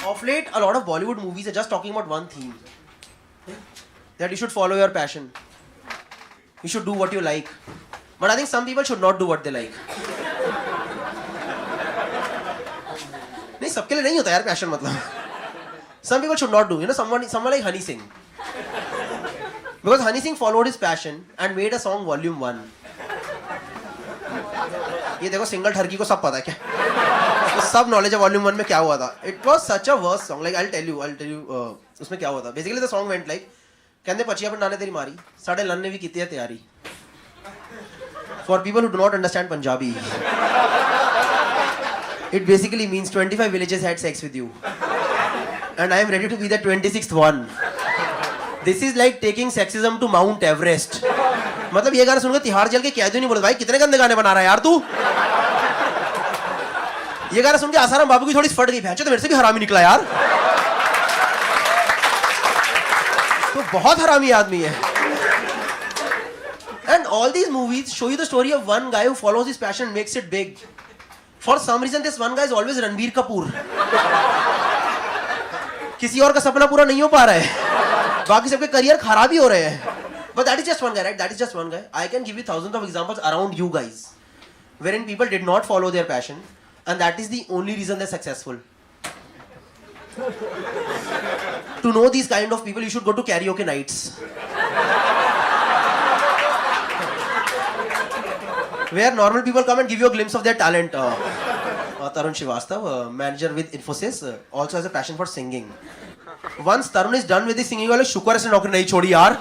Of late, a lot of Bollywood movies are just talking about one theme. That you should follow your passion. You should do what you like. But I think some people should not do what they like. नहीं सबके लिए नहीं होता यार passion मतलब. Some people should not do. You know, someone like Honey Singh. Because Honey Singh followed his passion and made a song Volume 1. ये देखो single ठरकी को सब पता है क्या? तो सब नॉलेज है Volume 1 में क्या हुआ था. It was such a worst song. Like I'll tell you उसमें क्या हुआ था. Basically the song went like कहते पचिया पर नाने तेरी मारी साढ़े लन ने भी की है तैयारी. For people who do not understand Punjabi, it basically means 25 villages had sex with you, and I am ready to be the 26th one. This is like taking sexism to Mount Everest. मतलब ये गाना सुनकर Tihar jail के कैदी नहीं बोले भाई कितने गंदे गाने बना रहा है यार तू. ये गाना सुन के आसाराम बाबू की थोड़ी फट गई भैंचो तो मेरे से भी हरामी निकला यार. तो बहुत हरामी आदमी है. And all these movies show you the story of one guy who follows his passion and makes it big. For some reason this one guy is always Ranbir Kapoor. किसी और का सपना पूरा नहीं हो पा रहा है. बाकी सबके करियर खराब ही हो रहे हैं. But that is just one guy, right? That is just one guy. I can give you thousands of examples around you guys, wherein people did not follow their passion, and that is the only reason they're successful. To know these kind of people, you should go to karaoke nights. Where normal people come and give you a glimpse of their talent. Tarun Srivastava, manager with Infosys, also has a passion for singing. Once Tarun is done with his singing, वाले शुक्र है इसने नौकरी नहीं छोड़ी यार.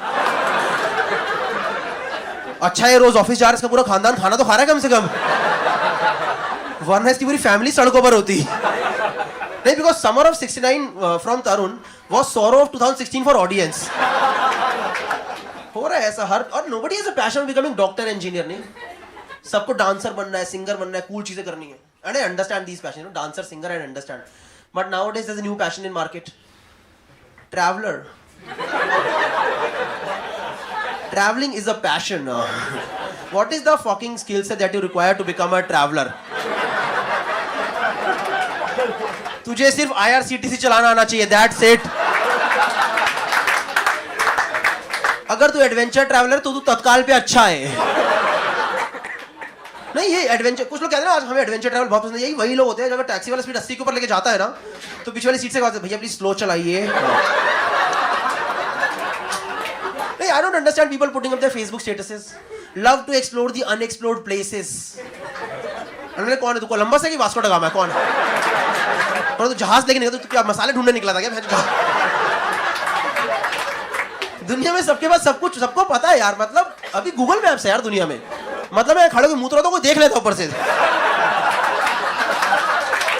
अच्छा है रोज ऑफिस जा रहा है इसका पूरा खानदान खाना तो खा रहा है कम से कम. वरना इसकी पूरी फैमिली सड़कों पर होती. नहीं because Summer of '69 from Tarun was Sorrow of 2016 for audience. हो रहा है ऐसा हर और nobody has a passion of becoming doctor engineer नहीं. सबको डांसर बनना है सिंगर बनना है कूल चीजें करनी है. And I understand these passions, you know, dancer, singer, I understand. But nowadays there's a new passion in market. Traveler. Traveling is a passion. What is the fucking skill set that you require to become a traveler? तुझे सिर्फ IRCTC चलाना आना चाहिए. That's it. अगर तू adventure traveller तो तू तत्काल पे अच्छा है. नहीं ये एडवेंचर कुछ लोग कहते हैं ना आज हमें एडवेंचर ट्रैवल बहुत पसंद है. यही वही लोग होते हैं जब टैक्सी वाला स्पीड 80 के ऊपर लेके जाता है ना तो पीछे वाली सीट से कहते हैं भैया प्लीज स्लो चलाइए. नहीं I don't understand people putting up their Facebook statuses love to explore the unexplored places. अरे कौन है तू कोलंबस है कि वास्को दा गामा है कौन? और तू जहाज लेके निकला तू क्या मसाले ढूंढने निकला था क्या? दुनिया में सबके पास सब कुछ सबको पता है यार. मतलब अभी गूगल मैप्स है यार दुनिया में. मतलब मैं खड़े होकर मुँह तो कोई देख लेता ऊपर से.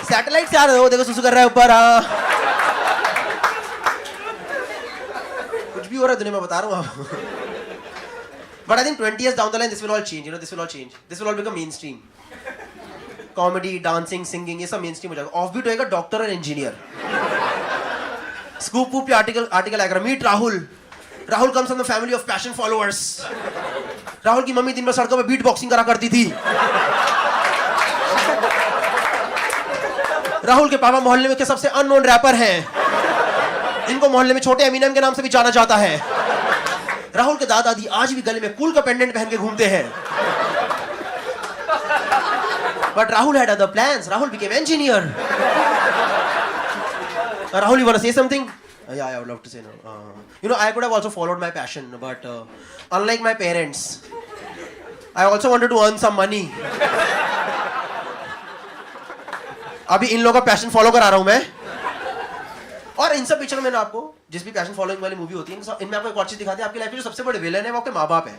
सैटेलाइट से आ रहे हो देखो सुसु कर रहा है ऊपर. कुछ भी हो रहा है दुनिया में बता रहा हूँ. But I think 20 years down the line this will all change. You know, this will all change. This will all become mainstream. Comedy, dancing, singing ये सब mainstream हो जाएगा. Offbeat होएगा डॉक्टर और इंजीनियर. Scoop पे आर्टिकल आएगा. Meet Rahul. Rahul comes from the family of passion followers. Rahul की mummy दिन भर सड़कों पे बीट बॉक्सिंग करा करती थी. राहुल के पापा मोहल्ले में के सबसे अननोन रैपर हैं. इनको मोहल्ले में छोटे एमिनेम के नाम से भी जाना जाता है. राहुल के दादा दादी आज भी गले में कूल का पेंडेंट पहन के घूमते हैं. But Rahul had other plans. Rahul became engineer. Rahul, you want to say something? Yeah, I would love to say no. You know, I could have also followed my passion, but unlike my parents, I also wanted to earn some money. अभी इन लोगों का passion follow करा रहा हूं मैं. और इन सब picture में ना आपको जिस भी पैशन फॉलोइंग वाली मूवी होती है इनमें आपको एक और चीज दिखाते हैं. आपकी लाइफ के जो सबसे बड़े विलेन है वो आपके माँ बाप है.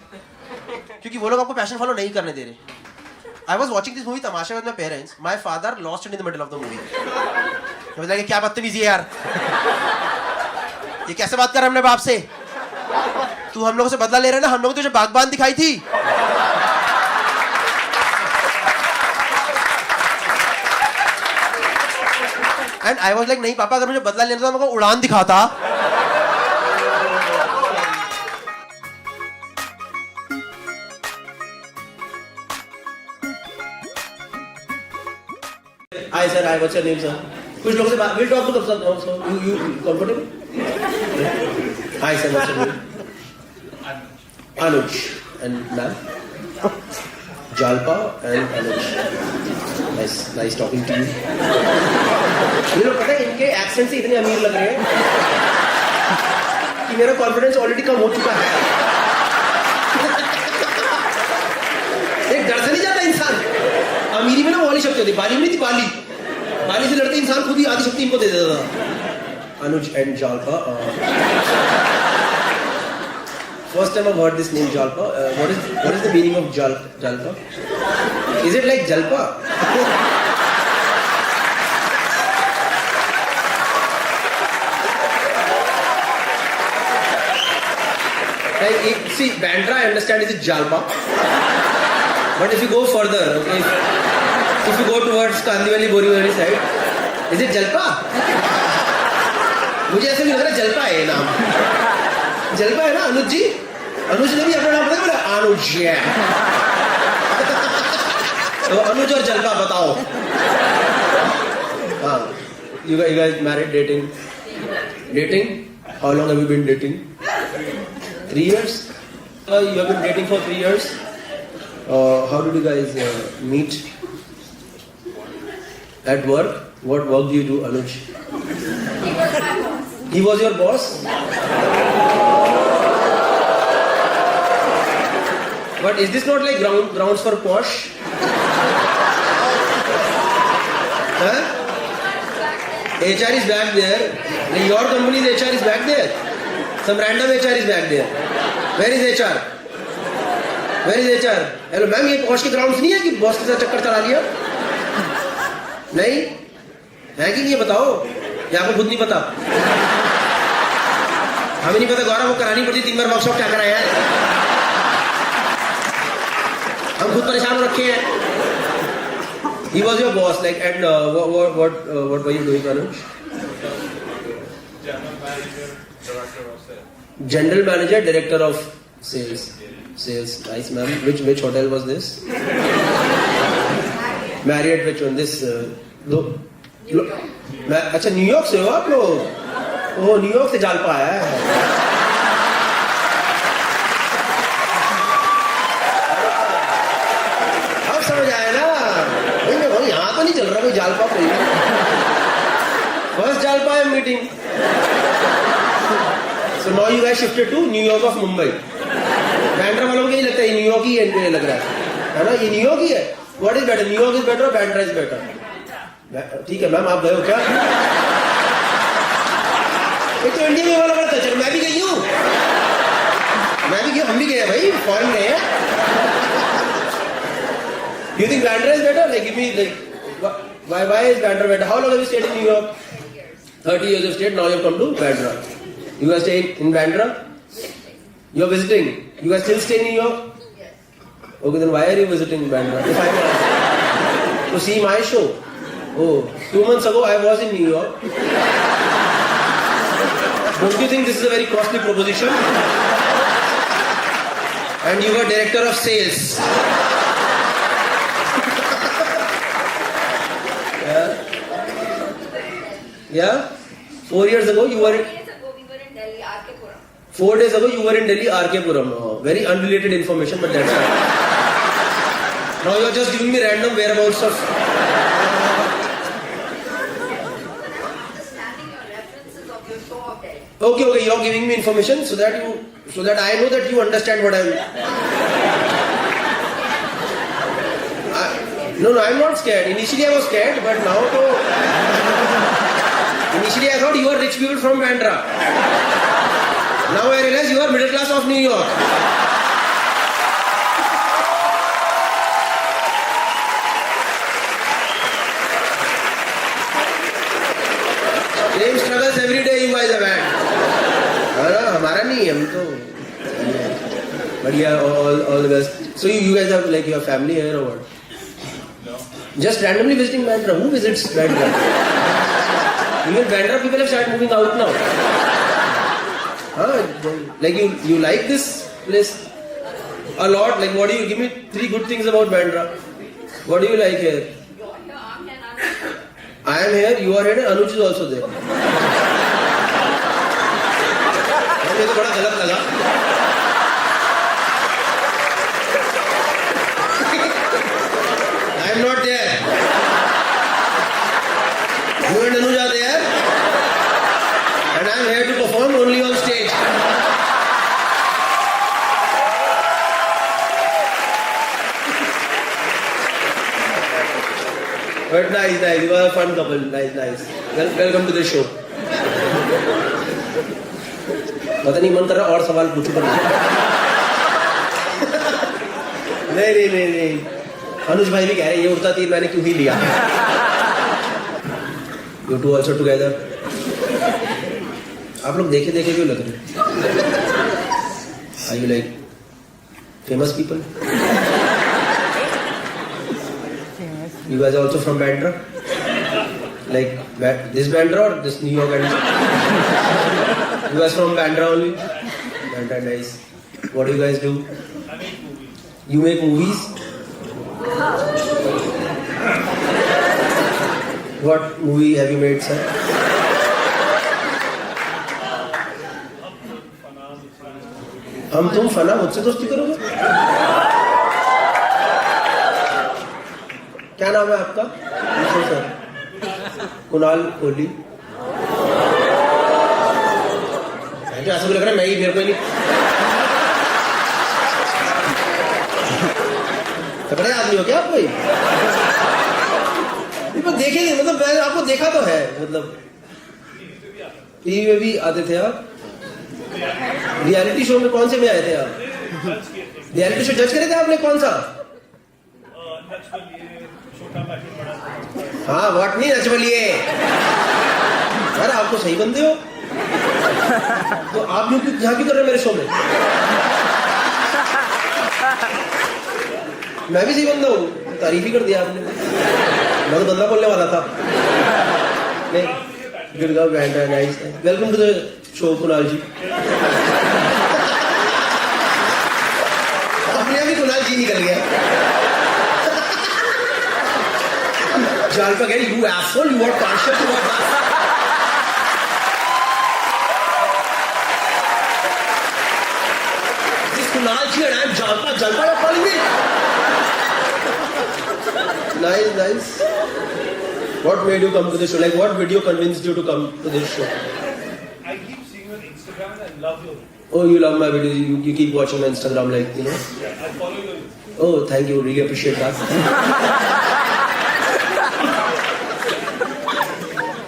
क्योंकि वो लोग आपको पैशन फॉलो नहीं करने दे रहे. I was watching this movie Tamasha with my parents. My father lost it in the middle of the movie. मुझे लगा क्या बदतमीजी है यार. ये कैसे बात कर रहे हमने बाप से. तू हम लोगों से बदला ले रहे ना. हम लोगों ने तुझे बागबान दिखाई थी. एंड आई वाज लाइक नहीं पापा अगर मुझे बदला लेना था मैं उड़ान दिखाता. Hi sir, hi, what's your name sir? कुछ लोगों से बात, we'll talk to them. You comfortable? Hi, sir. What's your name? Anuj. And ma'am? Jalpa and Anuj. Nice talking to you. ये लोग पता है इनके एक्सेंट से इतने अमीर लग रहे हैं कि मेरा कॉन्फिडेंस ऑलरेडी कम हो चुका है. एक डर से नहीं जाता इंसान. अमीरी में ना वो वाली शक्ति होती. बाली में नहीं थी, बाली से लड़ते इंसान खुद ही आधी शक्ति इनको दे देता था. Anuj and Jalpa. First time I've heard this name Jalpa. What is the meaning of Jalpa? Is it like Jalpa? See, Bandra I understand is Jalpa. But if you go further, okay, if you go towards Kandivali, Borivali side, is it Jalpa? मुझे ऐसा भी लग रहा है जलपा है नाम. जलपा है ना अनुज जी? अनुज ने भी अपना नाम बताया, बोला अनुज है. तो अनुज और जलपा बताओ. हाँ, you guys married, dating? How long have you been dating? 3 years? You have been dating for 3 years. How did you guys meet? At work? What work do you do, Anuj? He was your boss? But is this not like grounds for posh? Huh? HR is back there. Like your company's HR is back there. Some random HR is back there. Where is HR? Hello ma'am, ये posh के grounds नहीं है कि boss के साथ चक्कर चला लिया? नहीं है कि ये बताओ. या आपको खुद नहीं पता? हमें नहीं पता गौरव, वो करानी पड़ती 3 बार वर्कशॉप. क्या कराया है? हम खुद परेशान हो रखे हैं. He was your boss, like, and what were you doing, Anuj? General manager, director of sales. Nice, ma'am. Which hotel was this? Marriott, which one? This. अच्छा, न्यूयॉर्क से हो आप लोग? ओह, न्यूयॉर्क से जालपा आया है. अब समझ आया ना? भाई मैं कहूँ यहाँ तो नहीं चल रहा कोई जालपा कोई. First जालपा है meeting. So now you guys shifted to New York of Mumbai. Bandra वालों को यही लगता है, न्यूयॉर्क ही है, लग रहा है ना? ये न्यूयॉर्क ही है. What is better? New York is better or Bandra is better? ठीक है मैम, आप गए हो क्या? एक तो इंडिया में वाला बड़ा कल्चर. मैं भी गई हूँ, हम भी गए भाई, फॉरेन गए हैं. You think Bandra is better? Like, give me, like, why is Bandra better? How long have you stayed in New York? 30 years you stayed. Now you have come to Bandra. You guys stay in Bandra? You are visiting. You guys still stay in New York? Okay, then why are you visiting Bandra? If I may ask. To see my show. Oh, 2 months ago I was in New York. Don't you think this is a very costly proposition? And you were director of sales. Yeah? 4 years ago you were in... 4 days ago you were in Delhi, RK Puram. Oh, very unrelated information, but that's right. Now you are just giving me random whereabouts of... Okay, you are giving me information so that I know that you understand what I am. No, I am not scared. Initially I was scared, but now to... Initially I thought you are rich people from Bandra. Now I realize you are middle class of New York. Same struggles every day you guys have had. हमारा नहीं है, हम तो. But yeah, all the best. So you guys have like your family here or what? No. Just randomly visiting Bandra. Who visits Bandra? Even Bandra people have started moving out now. Like you like this place a lot. Like what do you give me 3 good things about Bandra? What do you like here? I am here, you are here, Anuj is also there. मुझे तो बड़ा गलत लगा. I am not there. You and Anuj are there, and I am here to perform only on stage. But nice, you are a fun couple. Nice. Welcome to the show. पता नहीं मन कर रहा और सवाल पूछूं पर नहीं. अनुज भाई भी कह रहे हैं ये उड़ता तीर मैंने क्यों ही लिया. You two also together. आप लोग देखे क्यों लग रहे. Are you like famous people? You guys are also from Bandra? Like this Bandra or this New York Bandra? You guys from Bandra only? Bandra, nice. What do you guys do? I make movies. You make movies? What movie have you made, sir? हम तुम फना मुझसे दोस्ती करोगे? क्या नाम है आपका? Sir Kunal Kohli. ऐसा लग रहा है मैं ही मेरे को नहीं तगड़े आदमी हो क्या आप कोई. देखे नहीं मतलब मैं आपको देखा तो है मतलब टीवी में भी आते थे आप. रियलिटी शो में कौन से में आए थे आप? रियलिटी शो जज करे थे आपने कौन सा? हाँ व्हाट नहीं नच बलिए यार आप तो सही बंदे हो. तो आप लोग यहाँ क्यों कर रहे हो मेरे शो में? मैं भी सही बंदा हूँ. तारीफ ही कर दिया आपने. मैं तो बंदा बोलने वाला था. नहीं गुड़गांव बैंड है. Nice. Welcome to the show Kunal ji. अपने अभी कुणाल जी निकल गया. जालपा कह रही you asshole you are partial to what. This Kunal ji and I am Jalpa you are calling me. Nice. What made you come to the show? Like what video convinced you to come to this show? I keep seeing you on Instagram and love your. Oh, you love my videos. You keep watching my Instagram, like you know. Yeah, I follow you. Oh, thank you. Really appreciate that.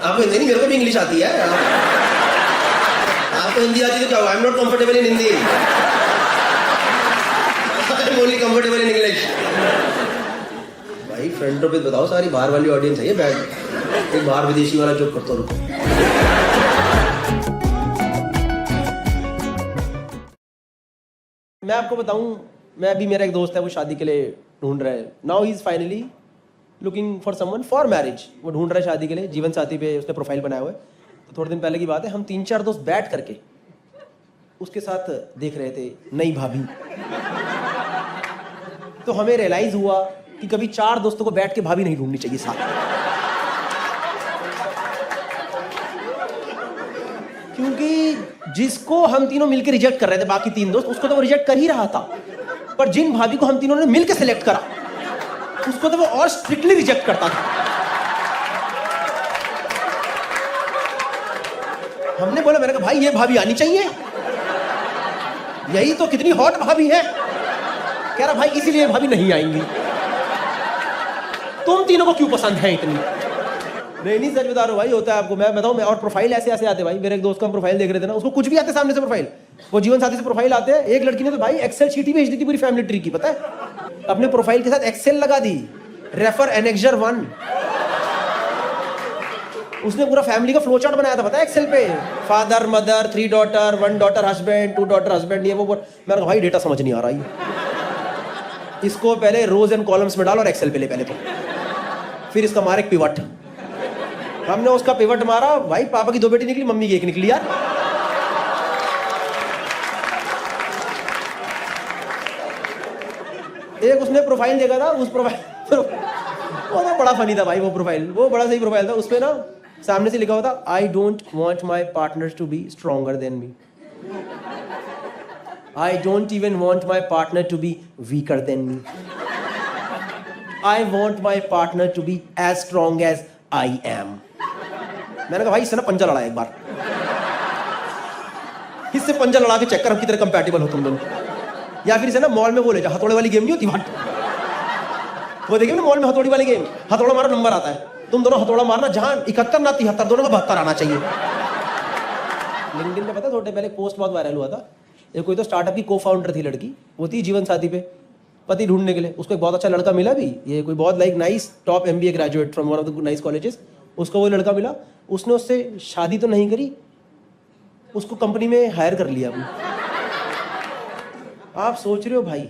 आपको हिंदी नहीं मेरे को भी English आती है. आपको हिंदी आती तो क्या हुआ? I am not comfortable in Hindi. I am only comfortable in English. भाई फ्रंट रो पे बताओ सारी बाहर वाली ऑडियंस है ये. बैठ एक बाहर विदेशी वाला जोक करता रुको. मैं आपको बताऊं मैं अभी मेरा एक दोस्त है वो शादी के लिए ढूंढ रहा है. Now he is finally looking for someone for marriage. वो ढूंढ रहा है शादी के लिए. जीवन साथी पे उसने प्रोफाइल बनाया हुआ है. तो थोड़े दिन पहले की बात है हम 3-4 दोस्त बैठ करके उसके साथ देख रहे थे नई भाभी. तो हमें रियलाइज हुआ कि कभी 4 दोस्तों को बैठ के भाभी नहीं ढूंढनी चाहिए साथ. क्योंकि जिसको हम तीनों मिलकर रिजेक्ट कर रहे थे बाकी 3 दोस्त उसको तो वो रिजेक्ट कर ही रहा था. पर जिन भाभी को हम तीनों ने मिलकर सेलेक्ट करा उसको तो वो और स्ट्रिक्टली रिजेक्ट करता था. हमने बोला मैंने कहा भाई ये भाभी आनी चाहिए. यही तो कितनी हॉट भाभी है. कह रहा भाई इसीलिए भाभी नहीं आएंगी. तुम तीनों को क्यों पसंद है इतनी? नहीं सच बता रहा हूं भाई होता है आपको. मैं बताऊं मैं और प्रोफाइल ऐसे आते भाई. मेरे एक दोस्त का हम प्रोफाइल देख रहे थे ना उसको कुछ भी आते सामने से प्रोफाइल. वो जीवन साथी से प्रोफाइल आते हैं. एक लड़की ने तो भाई एक्सेल शीट ही भेज दी थी पूरी फैमिली ट्री की. पता है अपने प्रोफाइल के साथ एक्सेल लगा दी. Refer annexure 1. उसने पूरा फैमिली का फ्लो चार्ट बनाया था पता है एक्सेल पे. Father mother 3 daughter 1 daughter husband 2 daughter husband. ये वो मैंने कहा भाई डेटा समझ नहीं आ रहा है. इसको पहले रोज एंड कॉलम्स में डाल और एक्सेल पे ले पहले तो. फिर इसका मार एक पिवट. हमने उसका पिवट मारा भाई पापा की 2 बेटी निकली मम्मी की 1 निकली यार. एक उसने प्रोफाइल देखा था उस प्रोफाइल वो तो बड़ा फनी था भाई वो प्रोफाइल, वो बड़ा सही प्रोफाइल था। उसमें ना सामने से लिखा हुआ था, I don't want my partner to be stronger than me, I don't even want my partner to be weaker than me, I want my partner to be as strong as I am. मैंने कहा भाई इससे ना पंजा लड़ा एक बार, इससे पंजा लड़ा के चेक कर हम कितने कंपैटिबल हो तुम दोनों। या फिर इसे ना मॉल में वो ले जा, हथौड़े वाली गेम नहीं होती वहां, वो देखिए ना मॉल में हथौड़ी वाली गेम, हथौड़ा मारो नंबर आता है, तुम दोनों हथौड़ा मारना, जहां 71 ना 73 दोनों का 72 आना चाहिए। लिंक्डइन पे पता थोड़े पहले पोस्ट बहुत वायरल हुआ था, ये कोई तो स्टार्टअप की को फाउंडर थी लड़की, वो थी जीवन साथी पे पति ढूंढने के लिए, उसको एक बहुत अच्छा लड़का मिला भी, ये कोई बहुत like nice top MBA graduate from one of the nice colleges, उसको वो लड़का मिला, उसने उससे शादी तो नहीं करी, उसको कंपनी में हायर कर लिया अपनी। आप सोच रहे हो भाई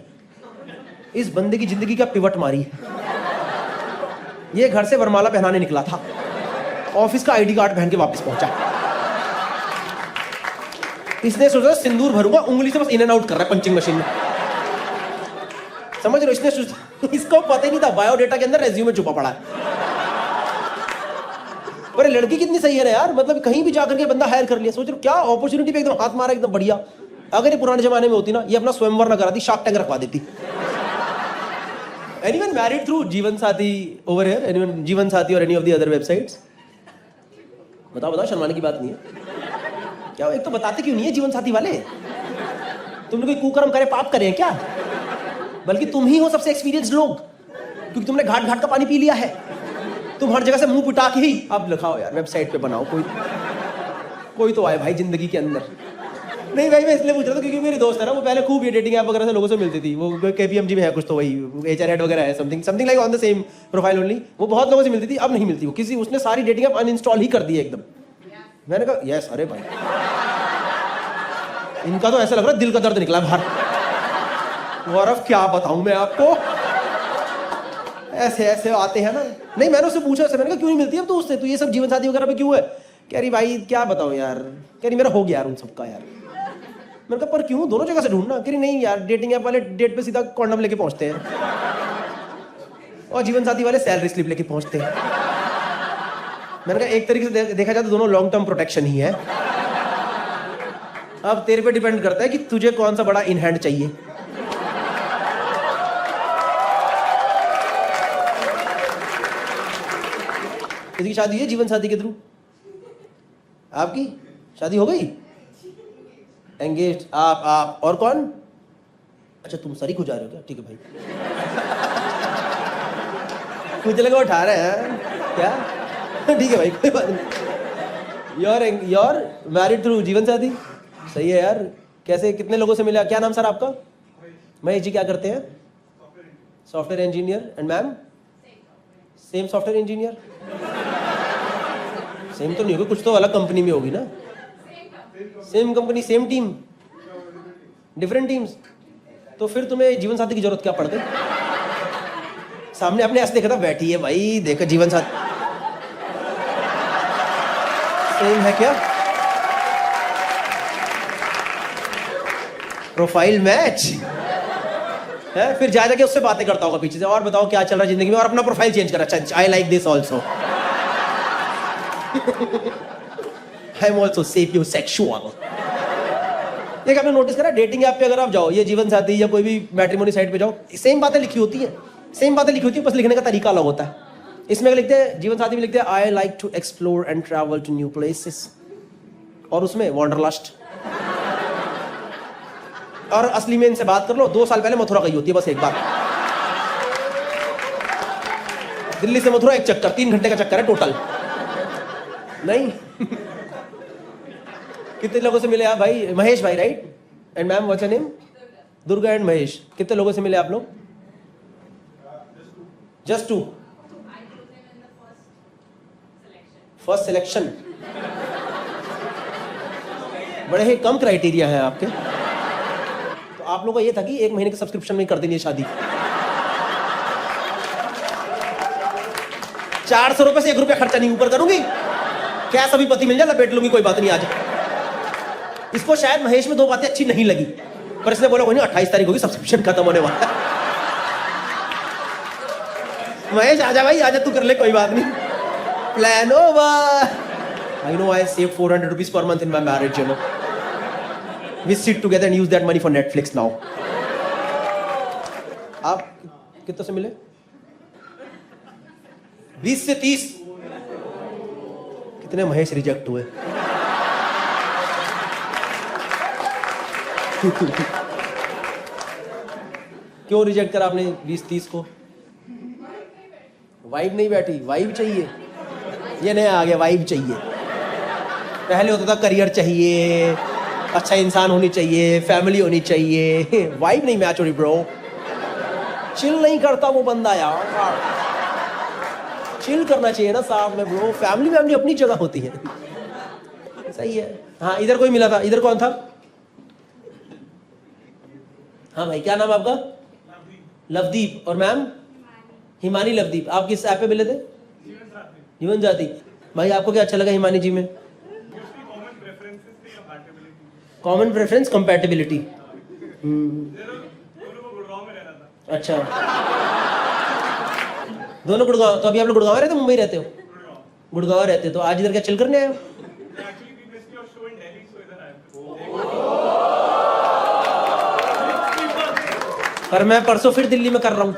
इस बंदे की जिंदगी का पिवट मारी। ये घर से वरमाला पहनाने निकला था, ऑफिस का ID कार्ड पहन के वापस पहुंचा। इसने सोचा सिंदूर भरूंगा, उंगली से बस इन एंड आउट कर रहा है पंचिंग मशीन में, समझ रहे हो? इसने इसको पता ही नहीं था बायोडेटा के अंदर रेज्यूमे छुपा पड़ा है। पर लड़की कितनी सही है ना यार, मतलब कहीं भी जाकर के बंदा हायर कर लिया। सोच रहे हो क्या अपॉर्चुनिटी पे एकदम हाथ मारा, एकदम बढ़िया। अगर ये पुराने जमाने में होती ना, ये अपना स्वयंवर ना कराती, शार्क टैंक रखवा देती। Anyone married through जीवन साथी over here? Anyone जीवन साथी or any of the other websites? बताओ बताओ, शर्माने की बात नहीं है क्या? एक तो बताते क्यों नहीं है जीवन साथी वाले? तुमने कोई कुकर्म करे, पाप करे हैं क्या? बल्कि तुम ही हो सबसे एक्सपीरियंस्ड लोग, क्योंकि तुमने घाट घाट का पानी पी लिया है। तुम हर जगह से मुंह पिटा के ही अब लिखाओ यार, वेबसाइट पे बनाओ, कोई तो आए भाई जिंदगी के अंदर। नहीं भाई मैं इसलिए पूछ रहा था क्योंकि मेरी दोस्त है ना, वो पहले खूब ये डेटिंग ऐप वगैरह से लोगों से मिलती थी, वो KPMG में है कुछ तो वही HR हेड वगैरह है, something like on the same profile only. वो बहुत लोगों से मिलती थी, अब नहीं मिलती वो किसी, उसने सारी डेटिंग ऐप अनइंस्टॉल ही कर दी एकदम। मैंने कहा यस, अरे भाई इनका तो ऐसा लग रहा है दिल का दर्द निकला बाहर। गौरव क्या बताऊं मैं आपको, ऐसे ऐसे आते हैं ना। नहीं मैंने उससे पूछा, मैंने कहा क्यों नहीं मिलती अब तो उससे, तो ये सब जीवन साथी वगैरह पे क्यों है? कह रही भाई क्या बताऊं यार, कह रही मेरा हो गया यार उन सबका यार। मैंने कहा पर क्यों, दोनों जगह से ढूंढना? कह रही नहीं यार, डेटिंग ऐप वाले डेट पे सीधा कॉन्डम लेके पहुंचते हैं और जीवन साथी वाले सैलरी स्लिप लेके पहुंचते हैं। मैंने कहा एक तरीके से देखा जाए तो दोनों लॉन्ग टर्म प्रोटेक्शन ही है। अब तेरे पे डिपेंड करता है कि तुझे कौन सा बड़ा इन हैंड चाहिए। इसकी शादी हुई है जीवन साथी के थ्रू? आपकी शादी हो गई? एंगेज आप और कौन? अच्छा तुम सरी को जा रहे हो क्या? ठीक है भाई। मुझे लगा उठा रहे हैं क्या? ठीक है भाई कोई बात नहीं। योर मैरिड थ्रू जीवन साथी, सही है यार। कैसे, कितने लोगों से मिला? क्या नाम सर आपका? महेश जी क्या करते हैं? Software engineer. And ma'am? Same software engineer? Same तो नहीं होगी, कुछ तो अलग कंपनी में होगी ना। Same company, same team, different teams. तो फिर तुम्हें जीवन साथी की जरूरत क्या पड़ गई? सामने आपने ऐसे देखा था, बैठी है भाई, देखो जीवन साथी सेम है क्या? प्रोफाइल मैच है। फिर जा जाके उससे बातें करता होगा पीछे से, और बताओ क्या चल रहा है जिंदगी में, और अपना प्रोफाइल चेंज करा, I like this also, I am also sapiosexual. एक आपने नोटिस करा डेटिंग ऐप पे अगर आप जाओ, ये जीवन साथी या कोई भी मैट्रिमोनी साइट पे जाओ, सेम बातें लिखी होती है, सेम बातें लिखी होती है, बस लिखने का तरीका अलग होता है। इसमें लिखते हैं, जीवन साथी में लिखते हैं I like to explore and travel to new places, और उसमें वॉन्डरलस्ट। और असली में इनसे बात कर लो, 2 साल पहले मथुरा गई होती है बस एक बार। दिल्ली से मथुरा एक चक्कर, 3 घंटे का चक्कर है टोटल। नहीं कितने लोगों से मिले आप भाई? महेश भाई right? And ma'am what's your name? Durga and Mahesh. कितने लोगों से मिले आप लोग? जस्ट 2? First selection. बड़े ही कम क्राइटेरिया है आपके। तो आप लोगों का ये था कि 1 महीने के सब्सक्रिप्शन में कर देनी है शादी। 400 रुपए से 1 रुपया खर्चा नहीं ऊपर करूंगी, क्या सभी पति मिल जाए लपेट लूंगी, कोई बात नहीं। आज इसको शायद महेश में 2 बातें अच्छी नहीं लगी, पर इसने बोला कोई नहीं, 28 तारीख होगी, सब्सक्रिप्शन खत्म होने वाला है। महेश आजा भाई, आजा, तू कर ले, कोई बात नहीं. Plan over. I know I save 400 rupees per month in my marriage, you know. We sit together and use that money for Netflix now. आप कितने से मिले? 20 से 30. कितने महेश रिजेक्ट हुए? क्यों रिजेक्ट करा आपने 20-30 को? वाइब नहीं बैठी, वाइब चाहिए. ये नया आ गया, वाइब चाहिए. पहले होता था करियर चाहिए, अच्छा इंसान होनी चाहिए, फैमिली होनी चाहिए. वाइब नहीं मैच हो रही ब्रो. चिल नहीं करता वो बंदा यार. चिल करना चाहिए ना साथ में ब्रो. फैमिली अपनी जगह होती है. सही है. हाँ, इधर कोई मिला था. इधर कौन था? हाँ भाई, क्या नाम आपका? लवदीप. और मैम? हिमानी लवदीप. आप किस ऐप पे मिले थे? जीवन साथी. भाई आपको क्या अच्छा लगा हिमानी जी में? Common preference, compatibility. अच्छा, दोनों गुड़गांव. तो अभी आप लोग गुड़गांव रहते हो, मुंबई रहते हो? गुड़गांव रहते हो. तो आज इधर क्या चिल करने आए हो? पर मैं परसों फिर दिल्ली में कर रहा हूं.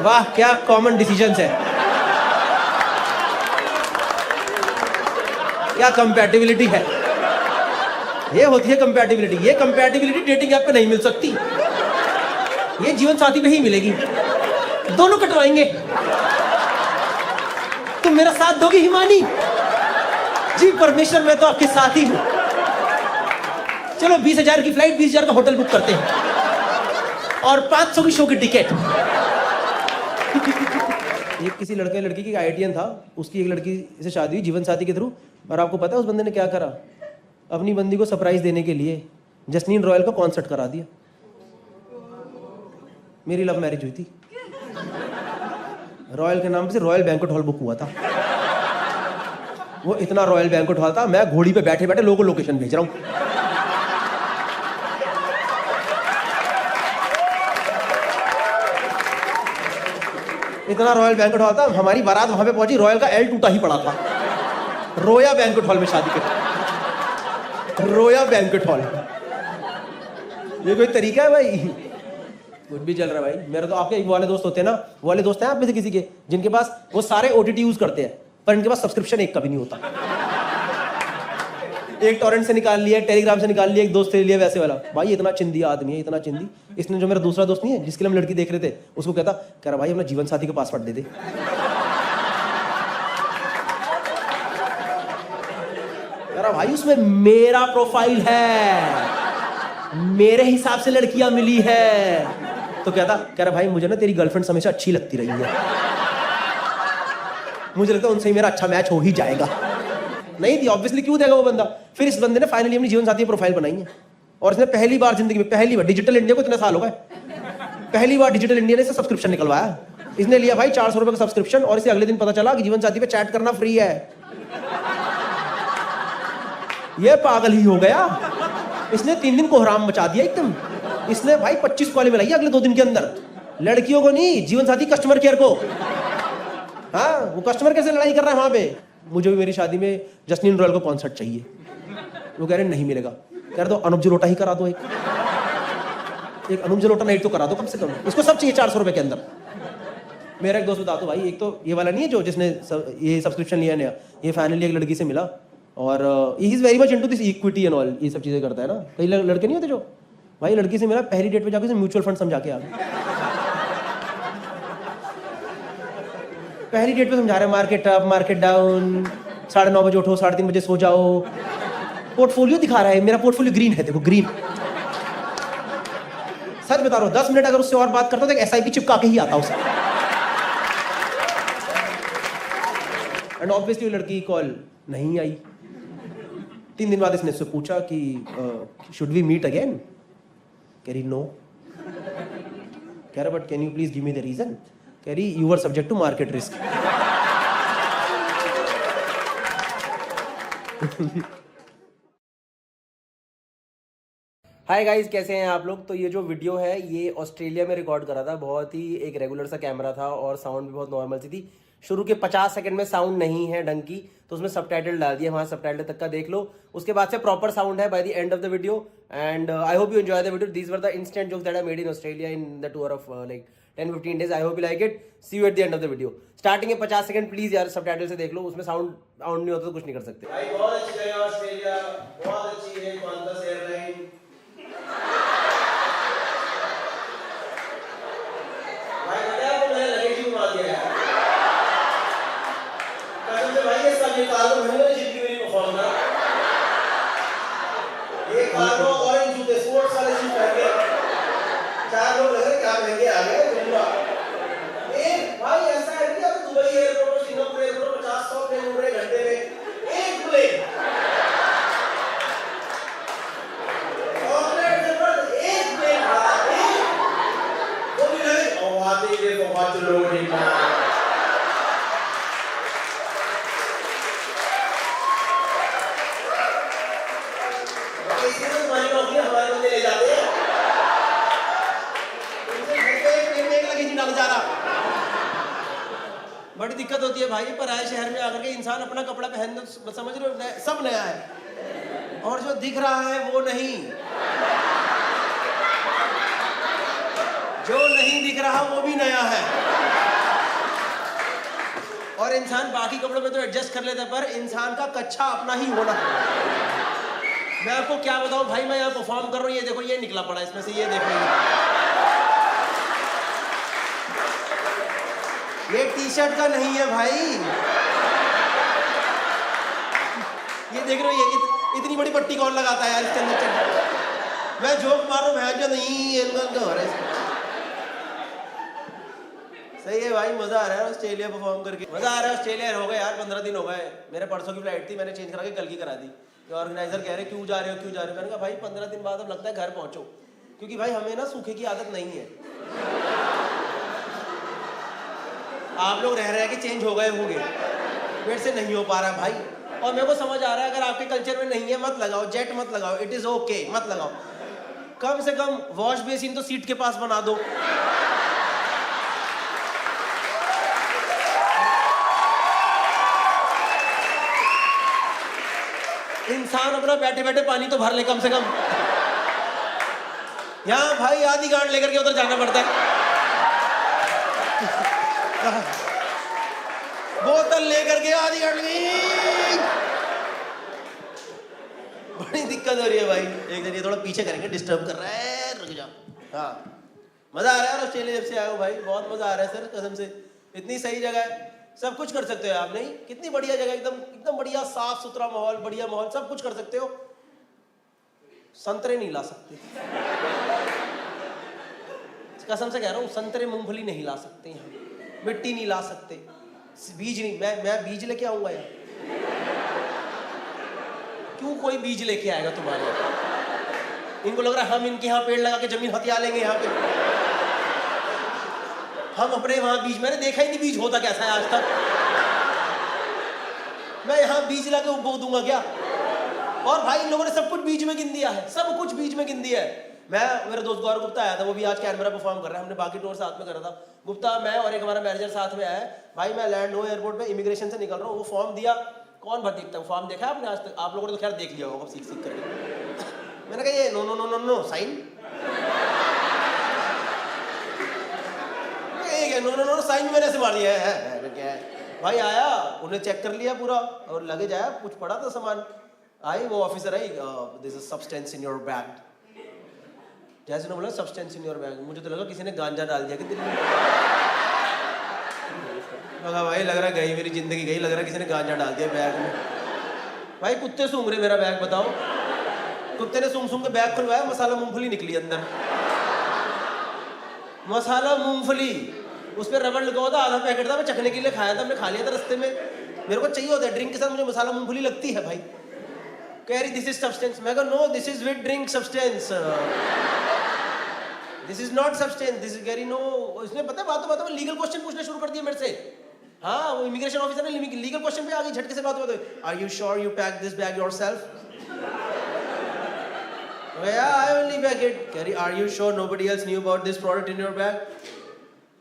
वाह, क्या कॉमन डिसीजंस है. क्या कंपैटिबिलिटी है. ये होती है कंपैटिबिलिटी. ये कंपैटिबिलिटी डेटिंग ऐप पे नहीं मिल सकती. ये जीवन साथी पे ही मिलेगी. दोनों कटवाएंगे. तुम मेरा साथ दोगी हिमानी? जी परमेश्वर, मैं तो आपके साथ ही हूं. चलो 20,000 की फ्लाइट, 20,000 का होटल बुक करते हैं और 500 की शो की टिकट. एक किसी लड़के लड़की की आईटीएन था, उसकी एक लड़की से शादी हुई जीवन साथी के थ्रू. और आपको पता है उस बंदे ने क्या करा? अपनी बंदी को सरप्राइज देने के लिए जस्नीन रॉयल का कॉन्सर्ट करा दिया. मेरी लव मैरिज हुई थी. रॉयल के नाम से रॉयल बैंक्वेट हॉल बुक हुआ था. वो इतना रॉयल बैंक्वेट हॉल था, मैं घोड़ी पे बैठे बैठे लोगों को लोकेशन भेज रहा हूं. इतना रॉयल बैंक्वेट हॉल था. हमारी बारात वहां पे पहुंची, रॉयल का एल टूटा ही पड़ा था. रोया बैंक्वेट हॉल में शादी कर. रोया बैंक्वेट हॉल. ये कोई तरीका है भाई? कुछ भी चल रहा है भाई. मेरे तो आपके वाले दोस्त होते हैं ना, वाले दोस्त हैं आप में से किसी के, जिनके पास वो सारे ओटीटी यूज करते हैं, पर इनके पास सब्सक्रिप्शन एक कभी नहीं होता. एक टॉरेंट से निकाल लिया, टेलीग्राम से निकाल लिया, एक दोस्त से लिया, वैसे वाला. भाई इतना चिंदी आदमी है, इतना चिंदी. इसने जो मेरा दूसरा दोस्त नहीं है, जिसके लिए हम लड़की देख रहे थे, उसको कह रहा भाई अपना जीवन साथी का पासवर्ड दे दे. कह रहा भाई उसमें मेरा प्रोफाइल है, मेरे हिसाब से लड़कियां मिली है. तो कह रहा भाई मुझे ना तेरी गर्लफ्रेंड हमेशा अच्छी लगती रही है, मुझे लगता है उनसे ही मेरा अच्छा मैच हो ही जाएगा. नहीं थी ऑब्वियसली, क्यों देगा वो बंदा. फिर इस बंदे ने फाइनली अपनी जीवन साथी प्रोफाइल बनाई है. और इसने पहली बार जिंदगी में, पहली बार, डिजिटल इंडिया को इतने साल हो गए, पहली बार डिजिटल इंडिया ने इसे सब्सक्रिप्शन निकलवाया. इसने लिया भाई 400 रुपए का सब्सक्रिप्शन, और इसे अगले दिन पता चला कि जीवन साथी पे चैट करना फ्री है. ये पागल ही हो गया. इसने 3 दिन कोहराम मचा दिया एकदम. इसने भाई 25 कॉलें मिलाई अगले 2 दिन के अंदर. लड़कियों को नहीं, जीवन साथी कस्टमर केयर को. हाँ, वो कस्टमर केयर से लड़ाई कर रहा है वहां पे. मुझे भी मेरी शादी में जस्नीन रॉयल को कॉन्सर्ट चाहिए. वो कह रहे नहीं मिलेगा. कह रहे तो अनुप जलोटा ही करा दो. एक अनुप जलोटा नाइट तो करा दो कम से कम. इसको सब चाहिए 400 रुपए के अंदर. मेरा एक दोस्त बता दो भाई, एक तो ये वाला नहीं है जो जिसने ये सब्सक्रिप्शन लिया नया, ये फाइनली एक लड़की से मिला, और he is very much into this equity and all, ये सब चीजें करता है ना. कई लड़के नहीं होते जो, भाई लड़की से मिला, पहली डेट पे जाकर उसे म्यूचुअल फंड समझा के आ गया. पहली डेट पे समझा रहे मार्केट अप मार्केट डाउन, 9:30 बजे उठो, 3:30 बजे सो जाओ. पोर्टफोलियो दिखा रहा है, मेरा पोर्टफोलियो ग्रीन है, देखो ग्रीन. सच बता रहा हूं, 10 मिनट अगर उससे और बात करता तो एक SIP चिपका के ही आता उसे. एंड ऑब्वियसली लड़की कॉल नहीं आई. 3 दिन बाद इसने उससे पूछा कि शुड वी मीट अगेन. कह रही नो. कह रहा but can you please give me the reason. कह रही you are subject to market risk. Hi guys, कैसे हैं आप लोग। तो ये जो वीडियो है ये ऑस्ट्रेलिया में रिकॉर्ड करा था। बहुत ही एक रेगुलर सा कैमरा था और साउंड भी बहुत नॉर्मल सी थी। शुरू के 50 सेकंड में साउंड नहीं है ढंग की, तो उसमें सबटाइटल डाल दिया, वहां सबटाइटल तक का देख लो। उसके बाद से प्रॉपर साउंड है by the end of the video. And I hope you enjoy the video. These were the instant jokes that I made in Australia in the tour of like 10-15 days. I hope you like it. See you at the end of the video. Starting है 50 second, please यार subtitle से देख लो। उसमें sound नहीं होता तो कुछ नहीं कर सकते। भाई बहुत अच्छी जगह ऑस्ट्रेलिया, बहुत अच्छी है क्वांटस एयरलाइन। भाई पता है आपको मैंने लगेज ही घुमा दिया है कसम से। भाई ये सब ये कार्गो महंगे ने जितनी मेरी परफॉर्म ना, ये कार्गो ऑरेंज जूते स्पोर्ट्स वाले शूज पहन के 4 लोग लग रहे क्या महंगे आ गए। एक भाई ऐसा है कि अब दुबई एयरपोर्ट और सिंगापुर एयरपोर्ट 50-100 प्लेन उड़ रहे घंटे में, एक प्लेन चॉकलेट से पर एक प्लेन खड़ा, एक वो भी नहीं। और आते ही देखो बहुत लोग निकला। इसलिए तुम्हारी नौकरी हमारे बंदे ले जाते हैं। बड़ी दिक्कत होती है भाई पराए शहर में आकर के इंसान अपना कपड़ा पहन, समझ रहे हो, सब नया है और जो दिख रहा है वो नहीं, जो नहीं दिख रहा वो भी नया है। और इंसान बाकी कपड़ों में तो एडजस्ट कर लेता है, पर इंसान का कच्चा अपना ही होना है। मैं आपको क्या बताऊं भाई, मैं यहाँ परफॉर्म कर रहा हूँ, ये देखो ये निकला पड़ा इसमें से, ये देखो ये टी शर्ट का नहीं है भाई, ये देख रहे हो, ये इतनी बड़ी पट्टी कौन लगाता है यार इसके अंदर। मैं जोक मार रहा हूँ भैंस जो नहीं है, सही है भाई, मजा आ रहा है ऑस्ट्रेलिया परफॉर्म करके, मजा आ रहा है। ऑस्ट्रेलिया हो गए यार 15 दिन हो गए। मेरे परसों की फ्लाइट थी, मैंने चेंज करा के कल की करा दी। तो ऑर्गेनाइजर कह रहे क्यों जा रहे हो क्यों जा रहे हो, मैंने कहा भाई 15 दिन बाद अब लगता है घर पहुंचो, क्योंकि भाई हमें ना सूखे की आदत नहीं है। आप लोग रह रहे हैं कि चेंज हो गए होंगे, मेरे से नहीं हो पा रहा भाई। और मेरे को समझ आ रहा है अगर आपके कल्चर में नहीं है मत लगाओ, जेट मत लगाओ, इट इज ओके, मत लगाओ। कम से कम वॉश बेसिन तो सीट के पास बना दो। इंसान अपना बैठे बैठे पानी तो भर ले कम से कम। यहाँ भाई आधी गांड लेकर के उधर जाना पड़ता है, बोतल लेकर के आधी गांड बड़ी दिक्कत हो रही है भाई। एक दिन ये थोड़ा पीछे करेंगे, डिस्टर्ब कर रहा है, रुक जाओ। हाँ मजा आ रहा है ऑस्ट्रेलिया जब से आए हो भाई, बहुत मजा आ रहा है सर कसम से। इतनी सही जगह है, सब कुछ कर सकते हो आप। नहीं कितनी बढ़िया जगह, एकदम एकदम बढ़िया साफ सुथरा माहौल, बढ़िया माहौल, सब कुछ कर सकते हो। संतरे नहीं ला सकते, कसम से कह रहा हूँ, संतरे मूंगफली नहीं ला सकते यहाँ, मिट्टी नहीं ला सकते, बीज नहीं। मैं बीज लेके आऊंगा यार, क्यों कोई बीज लेके आएगा तुम्हारे? इनको लग रहा है हम इनके यहाँ पेड़ लगा के जमीन हथिया लेंगे यहाँ पे। हम अपने वहां बीज, मैंने देखा ही नहीं बीज होता कैसा है आज तक। मैं यहाँ बीज ला के बो दूंगा क्या? और भाई इन लोगों ने सब कुछ बीज में गिन दिया है, सब कुछ बीज में गिन दिया है। मेरा दोस्त गौरव गुप्ता आया था, वो भी आज कैनबरा परफॉर्म कर रहा है, हमने बाकी टूर साथ में करा था। गुप्ता, मैं और एक हमारा मैनेजर साथ में आया है। भाई मैं लैंड हो एयरपोर्ट पे, इमिग्रेशन से निकल रहा हूँ, वो फॉर्म दिया, कौन भर देखता है फॉर्म, देखा आपने आज तक? आप लोगों ने तो खैर देख लिया होगा सीख करके। मैंने कहा ये no no no no no sign, no no no sign मैंने ऐसे मार दिया है। क्या है भाई, आया उन्हें चेक कर लिया पूरा और लगेज आया, कुछ पड़ा था सामान, आई वो officer I, this is substance in your bag. जैसे उन्होंने बोला सब्सटेंस इन योर बैग, मुझे तो लगा किसी ने गांजा डाल दिया कि दिल्ली में। लगा भाई, लग रहा गई मेरी जिंदगी गई, लग रहा किसी ने गांजा डाल दिया बैग में। भाई कुत्ते सूंघ रहे मेरा बैग, बताओ। कुत्ते ने सूंघ सूंघ के बैग खुलवाया, मसाला मूंगफली निकली अंदर, मसाला मूंगफली, उस पर रबड़ लगा हुआ था, आधा पैकेट था, मैं चखने के लिए खाया था, हमने खा लिया था रास्ते में। मेरे को चाहिए होता है ड्रिंक के साथ, मुझे मसाला मूंगफली लगती है भाई। कह रही दिस इज सब्सटेंस, मैं कहा no this is with drink substance, this is not substance, this is no. उसने पता बातों बातों में लीगल क्वेश्चन पूछना शुरू कर दिया मेरे से। हाँ वो इमिग्रेशन ऑफिसर ने लीगल क्वेश्चन पे आ गई झटके से बात। Are you sure you pack this bag yourself? Yeah, I only bag it. Keh rahi, are you sure nobody else knew about this product in your bag?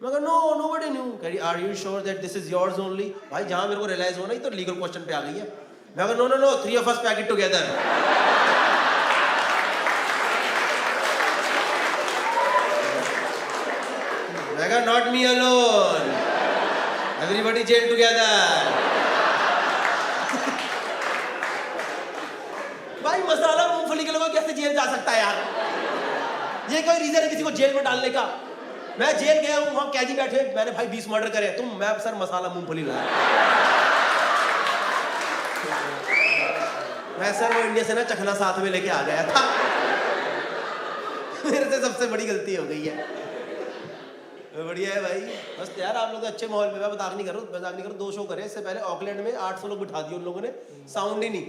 मैं कहा no, nobody knew. कह रही are you sure that this is yours only? भाई जहाँ मेरे को realize हो ना, ये तो legal question पे आ गई है. मैं कहा no, 3 of us pack it together. मैं कहा not me alone. Everybody jail together. भाई मसाला मूंगफली के लोगों कैसे जेल जा सकता है यार? ये कोई रीजन है किसी को जेल में डालने का? मैं जेल गया हूँ, वहाँ कैदी बैठे, मैंने भाई 20 मर्डर करे, मैं सर मसाला मूंगफली लाया। मैं सर वो इंडिया से ना चखना साथ में लेके आ गया था। मेरे से सबसे बड़ी गलती हो गई है। बढ़िया है भाई, बस यार आप लोग अच्छे माहौल में, मैं मजाक नहीं कर रहा हूँ, 2 शो करे, इससे पहले ऑकलैंड में 800 लोग बिठा दिए उन लोगों ने, साउंड ही नहीं।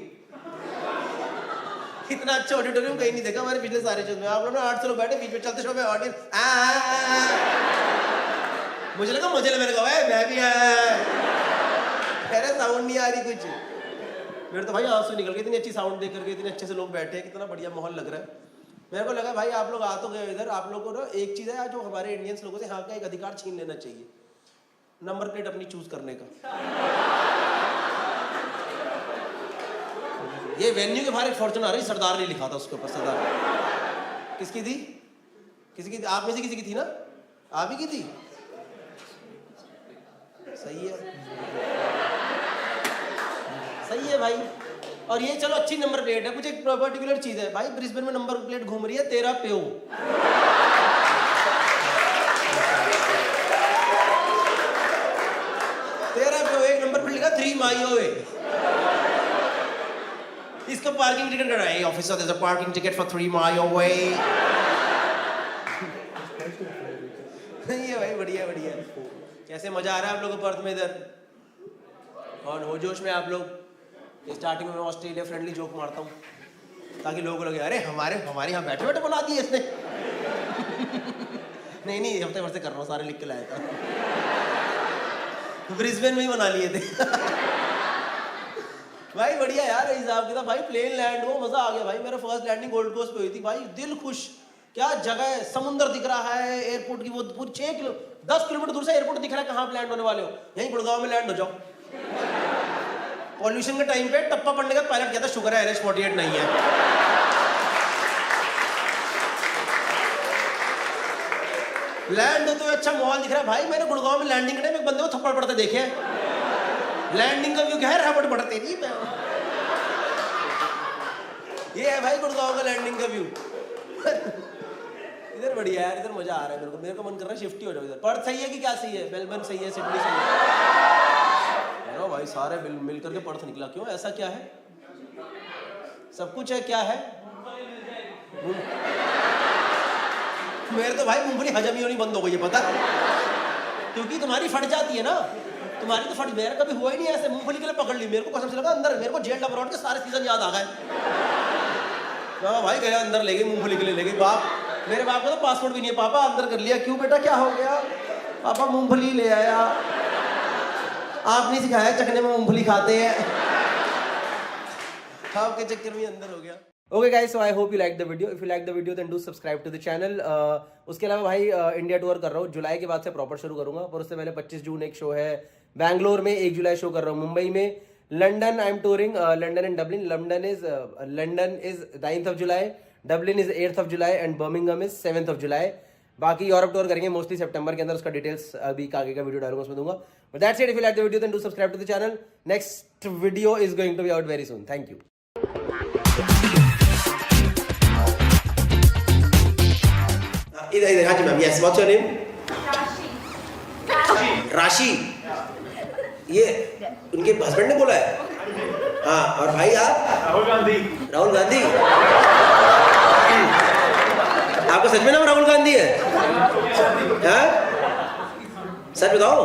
इतना अच्छा ऑडिटोरियम कहीं नहीं देखा हमारे पिछले सारे शो में। आप लोग 800 लोग बैठे, बीच में चलते शो में ऑडियंस मुझे लगा मजे ले, मैंने कहा मैं भी कह रहे साउंड नहीं आ रही कुछ। मेरे तो भाई आंसू निकल गए, इतनी अच्छी साउंड देख करके, इतने अच्छे से लोग बैठे, कितना बढ़िया माहौल लग रहा है। मेरे को लगा भाई आप लोग आ तो गए इधर, आप लोग को ना एक चीज़ है जो हमारे इंडियंस लोगों से यहाँ का एक अधिकार छीन लेना चाहिए, नंबर प्लेट अपनी चूज करने का। ये वेन्यू के बाहर एक फॉर्च्यूनर आ रही, सरदार ने लिखा था उसके ऊपर, सरदार। किसकी थी? किसी की? आप में से किसी की थी ना? आप ही की थी? सही है, सही है भाई। और ये चलो अच्छी नंबर प्लेट है, कुछ एक पर्टिकुलर चीज है भाई, ब्रिस्बेन में नंबर प्लेट घूम रही है, तेरा प्यो। तेरा प्यो, एक नंबर प्लेट लिखा 3 माइयो है। इसको पार्किंग टिकट कराए, officer there is a parking ticket for 3 mile away. ये भाई बढ़िया बढ़िया, कैसे मजा आ रहा है आप लोगों को पर्थ में इधर? और हो जोश में आप लोग? स्टार्टिंग में मैं ऑस्ट्रेलिया फ्रेंडली जोक मारता हूँ ताकि लोगों को लगे अरे हमारे यहाँ बैठे बैठे बना दिए इसने। नहीं हफ्ते भर से कर रहा हूँ, सारे लिख के लाया था। ब्रिस्बेन में ही बना लिए थे। भाई बढ़िया यार, हिसाब किताब भाई, प्लेन लैंड हो, मजा आ गया भाई। मेरा फर्स्ट लैंडिंग गोल्ड कोस्ट पे हुई थी भाई, दिल खुश, क्या जगह है, समुंदर दिख रहा है, एयरपोर्ट की वो पूरी 10 किलोमीटर दूर से एयरपोर्ट दिख रहा है, कहाँ पे लैंड होने वाले हो? यहीं गुड़गांव में लैंड हो जाओ। पॉल्यूशन के टाइम पे टप्पा पड़ने का पायलट कहता शुक्र है NH-48 नहीं है। लैंड होते हुए अच्छा माहौल दिख रहा है भाई। मैंने गुड़गांव में लैंडिंग के टाइम एक बंदे को थप्पड़ पड़ते देखे। लैंडिंग का व्यू क्या है, रबड़ पड़ते नहीं। ये है भाई गुड़गांव का लैंडिंग का व्यू। इधर बढ़िया यार, इधर मजा आ रहा है मेरे को मन कर रहा है शिफ्ट ही हो जाओ इधर। पर्थ सही है कि क्या सही है? मेलबर्न सही है, सिडनी सही है? अरे भाई सारे मिल करके पर्थ निकला, क्यों ऐसा क्या है? सब कुछ है, क्या है? मेरे तो भाई मूंगफली हजम ही होनी बंद हो गई है, पता? क्योंकि तुम्हारी फट जाती है ना, तुम्हारी तो फट, मेरा कभी हुआ ही नहीं ऐसे। मूंगफली के लिए पकड़ ली, मेरे को कसम से लगा अंदर, मेरे को जेल अब्रॉड के सारे सीजन याद आ गए। भाई गया अंदर ले गई, मूंगफली के लिए ले गई। बाप, मेरे बाप को तो पासपोर्ट भी नहीं है। पापा अंदर कर लिया, क्यों बेटा क्या हो गया? पापा मूंगफली ले आया। आपने सिखाया चखने में मूंगफली खाते हैं। आपके चक्कर में अंदर हो गया। Okay guys, so I hope you like the video. If you like the video then do subscribe to the channel. उसके अलावा भाई इंडिया टूर कर रहा हूँ, जुलाई के बाद से प्रॉपर शुरू करूंगा। पर उससे पहले 25 जून एक शो है बैंगलोर में, 1 जुलाई शो कर रहा हूँ मुंबई में। London I am touring, London and Dublin. London is 9th of July, Dublin is 8th of July and Birmingham is 7th of July। बाकी यूरोप टूर करेंगे मोस्टली सितंबर के अंदर, उसका डिटेल्स अभी आगे का वीडियो डालूंगा उसमें दूंगा। But that's it. If you like the video then do subscribe to the channel. Next video is going to be out very soon. Thank you. इधर हाँ जी ma'am, yes, what's your name? Rashi. ये उनके husband ने बोला है? हाँ, और भाई आप? राहुल गांधी। राहुल गांधी? आपका सच में नाम राहुल गांधी है? हाँ? सच बताओ।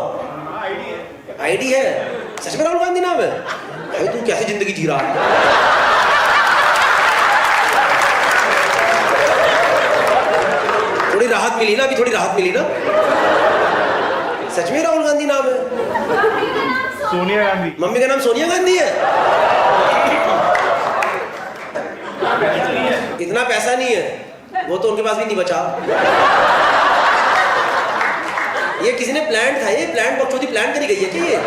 आईडी है? सच में राहुल गांधी नाम है? भाई तू कैसे जिंदगी जी रहा है? थोड़ी राहत मिली ना, अभी थोड़ी राहत मिली ना? सच में राहुल गांधी नाम है? सोनिया गांधी। मम्मी का नाम सोनिया गांधी है? इतना पैसा नहीं है, वो तो उनके पास भी नहीं बचा। ये किसी ने प्लान था, ये प्लान बकचोदी प्लान करी गई है कि ये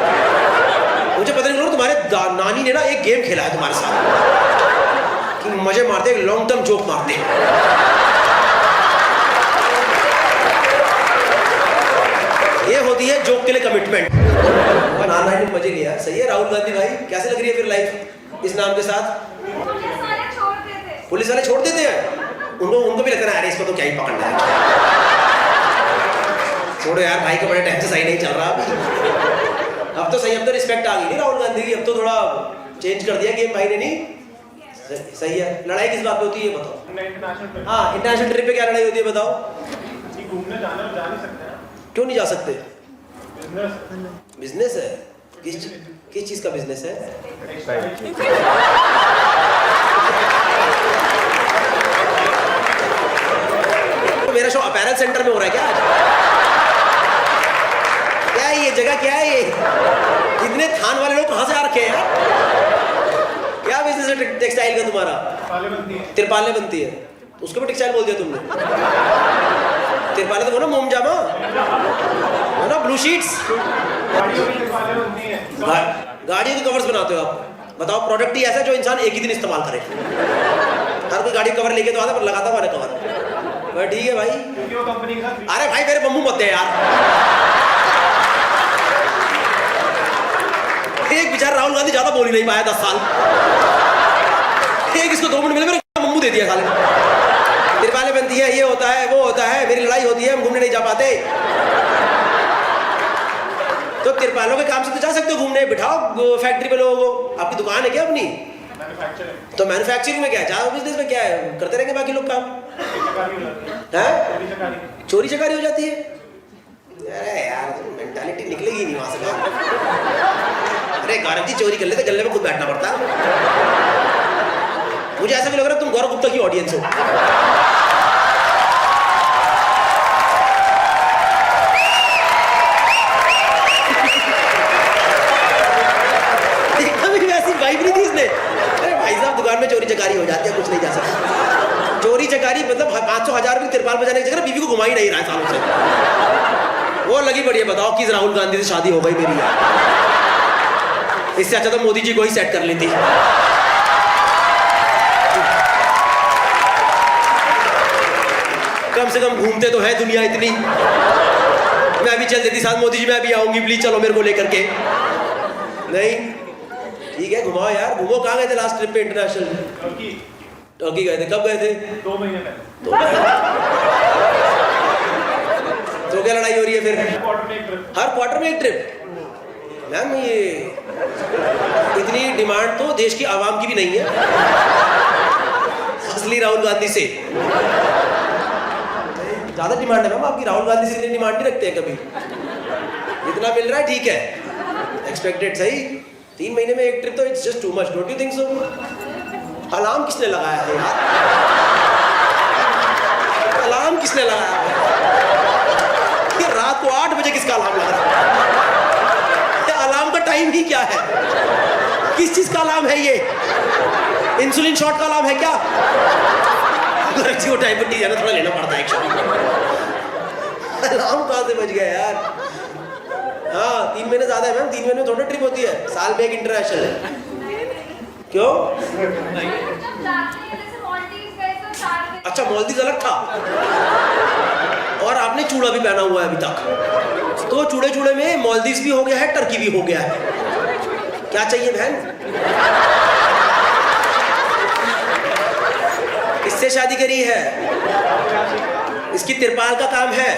मुझे पता नहीं, तुम्हारे नानी ने ना एक गेम खेला है तुम्हारे साथ कि मजे मारते, एक लॉन्ग टर्म जोक मारते। ये होती है जोक के लिए कमिटमेंट। नाना ने मजे लिया, सही है। राहुल गांधी भाई कैसे लग रही है फिर लाइफ इस नाम के साथ? पुलिस वाले छोड़ देते हैं उनको भी लगता है अरे इसको तो क्या ही पकड़ना है, छोड़ो यार, भाई का बड़े टाइम से सही नहीं चल रहा अभी। अब तो सही, अब तो रिस्पेक्ट आ गई नहीं राहुल गांधी की, अब तो थोड़ा चेंज कर दिया गेम भाई ने। नहीं सही है। लड़ाई किस बात पे होती है ये बताओ? हाँ, इंटरनेशनल ट्रिप पे क्या लड़ाई होती है बताओ? घूमने जाना जा नहीं सकते हैं। क्यों नहीं जा सकते? बिजनेस बिजनेस है। किस चीज का बिजनेस है? तो मेरा शो अपैरल सेंटर में हो रहा है क्या आज? क्या है ये जगह, क्या है ये? इतने थान वाले लोग कहाँ से आ रखे हैं यार? क्या बिजनेस है टेक्सटाइल का तुम्हारा? तिरपालें बनती है, उसको भी टेक्सटाइल बोल दिया तुमने। तिरपालें तो वो ना मोम जामा, वो ना ब्लू शीट्स। गाड़ियों के कवर्स बनाते हो आप? बताओ, प्रोडक्ट ही ऐसा है जो इंसान एक ही दिन इस्तेमाल करे। हर कोई गाड़ी कवर लेके तो आता पर लगाता हुआ कवर। ठीक है भाई। अरे भाई मेरे बम्बू मत दे यार। एक बेचारा राहुल गांधी ज्यादा बोल ही नहीं पाया 10 साल। एक इसको 2 मिनट मिले, मेरे बम्बू दे दिया साले। तिरपालें बनती है, ये होता है, वो होता है, मेरी लड़ाई होती है, हम घूमने नहीं जा पाते। तो तिरपालों के काम से तो जा सकते हो घूमने, बिठाओ फैक्ट्री पे लोगों को। आपकी दुकान है क्या अपनी? तो मैन्युफैक्चरिंग में क्या है, ज्यादा बिजनेस में क्या है, करते रहेंगे बाकी लोग काम। चोरी चकारी हो जाती है। अरे यार मेंटालिटी निकलेगी नहीं वहां से। अरे गौरव जी चोरी कर लेते, गले में खुद बैठना पड़ता। मुझे ऐसा भी लग रहा है तुम गौरव गुप्ता की ऑडियंस हो। दुकान में चोरी चकारी हो जाती है, कुछ नहीं जा सकता। चोरी चकारी मतलब 500,000 रुपये तिरपाल बजाने की जगह बीवी को घुमा ही नहीं रहा है सालों से। वो लगी पड़ी है, बताओ किस राहुल गांधी से शादी हो गई मेरी यार। इससे अच्छा तो मोदी जी को ही सेट कर लेती। कम से कम घूमते तो है दुनिया इतनी। मैं भी चल देती साथ मोदी जी, मैं भी आऊंगी प्लीज चलो मेरे को लेकर के। नहीं ठीक है घुमाओ यार, घूमो। कहाँ गए थे लास्ट ट्रिप पे इंटरनेशनल? टर्की गए थे। कब गए थे? 2 महीने पहले। तो क्या लड़ाई हो रही है फिर? हर क्वार्टर में एक ट्रिप। मैम ये इतनी डिमांड तो देश की आवाम की भी नहीं है, असली राहुल गांधी से ज्यादा डिमांड है मैम आपकी। राहुल गांधी से इतनी डिमांड नहीं रखते हैं कभी। जितना मिल रहा है ठीक है, एक्सपेक्टेड सही। 3 महीने में एक ट्रिप तो it's just too much, don't you think so? Alarm किसने लगाया है यार? अलार्म किसने लगाया है? ये रात को 8 बजे किसका अलार्म लगा रहा है? अलार्म का टाइम ही क्या है? किस चीज का अलार्म है ये? इंसुलिन शॉट का अलार्म है क्या? को डायबिटीज है ना, थोड़ा लेना पड़ता है अलार्म कहाँ से बज गया यार? हाँ 3 महीने ज्यादा है मैम, 3 महीने में थोड़ा ट्रिप होती है, साल में एक इंटरनेशनल है। क्यों? अच्छा मालदीव अलग था और आपने चूड़ा भी पहना हुआ है अभी तक, तो चूड़े चूड़े में मालदीव भी हो गया है, टर्की भी हो गया है। क्या चाहिए बहन? किससे शादी करी है? इसकी तिरपाल का काम है।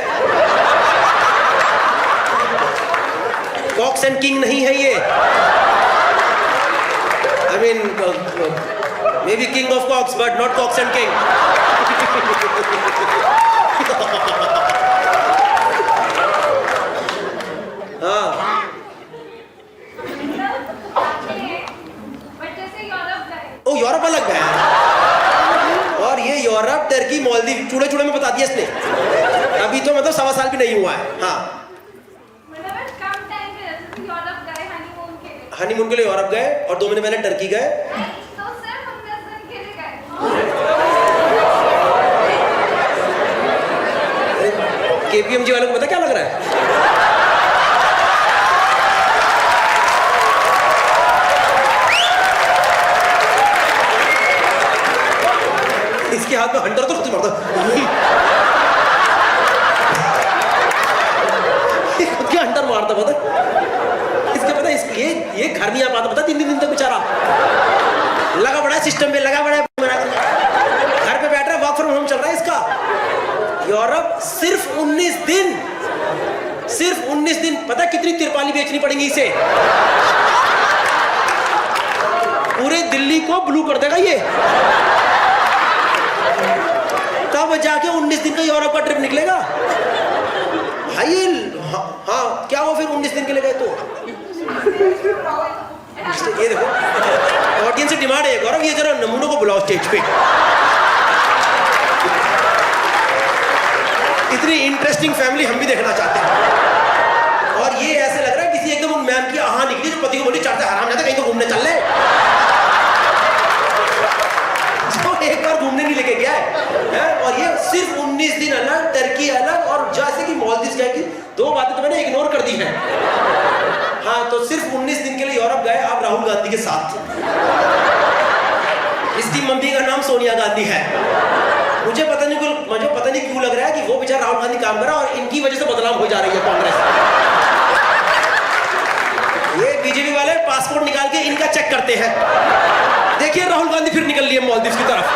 कॉक्स एंड किंग नहीं है ये। I mean, maybe king of cocks, but not cocks and king. हाँ। ओ यूरोप अलग है, और ये यूरोप, टर्की, मालदीव चूड़े चूड़े में बता दिया इसने। अभी तो मतलब 1.25 साल भी नहीं हुआ है। हाँ हनीमून के लिए यूरोप गए और 2 महीने पहले टर्की गए। KPMG वालों को पता क्या लग रहा है? इसके हाथ में हंटर तो खुद मरता, खुद के हंटर मारता पता। इसके पता ये घर नहीं आ पाता पता, 3 दिन तक बेचारा लगा पड़ा है सिस्टम पे, लगा पड़ा है, घर पे बैठ रहा है, वर्क फ्रॉम होम चल रहा है इसका। यूरोप सिर्फ 19 दिन, सिर्फ 19 दिन। पता कितनी तिरपाली बेचनी पड़ेगी इसे? पूरे दिल्ली को ब्लू कर देगा ये, तब जाके 19 दिन का यूरोप का ट्रिप निकलेगा भाई। हाँ क्या हो फिर 19 दिन के लिए गए तो? ये देखो ऑडियंस से डिमांड है गौरव, ये जरा नमूनों को बुलाओ स्टेज पे। इतनी इंटरेस्टिंग फैमिली हम भी देखना चाहते हैं। और ये ऐसे लग रहा है किसी एकदम मैम की आहा निकली जो पति को बोली चाहते हराम जाते कहीं तो घूमने चल ले, जो एक बार घूमने नहीं लेके गया है। और ये सिर्फ 19 दिन अलग, टर्की अलग, और जैसे कि मालदीव गए की 2 बातें तो मैंने इग्नोर कर दी है। हाँ तो सिर्फ 19 दिन के लिए यूरोप गए आप राहुल गांधी के साथ। इसकी मम्मी का नाम सोनिया गांधी है। मुझे पता नहीं क्यों लग रहा है कि वो बेचारा राहुल गांधी काम कर रहा है और इनकी वजह से बदलाव हो जा रही है कांग्रेस। ये बीजेपी वाले पासपोर्ट निकाल के इनका चेक करते हैं। देखिए राहुल गांधी फिर निकल लिए मालदीव की तरफ।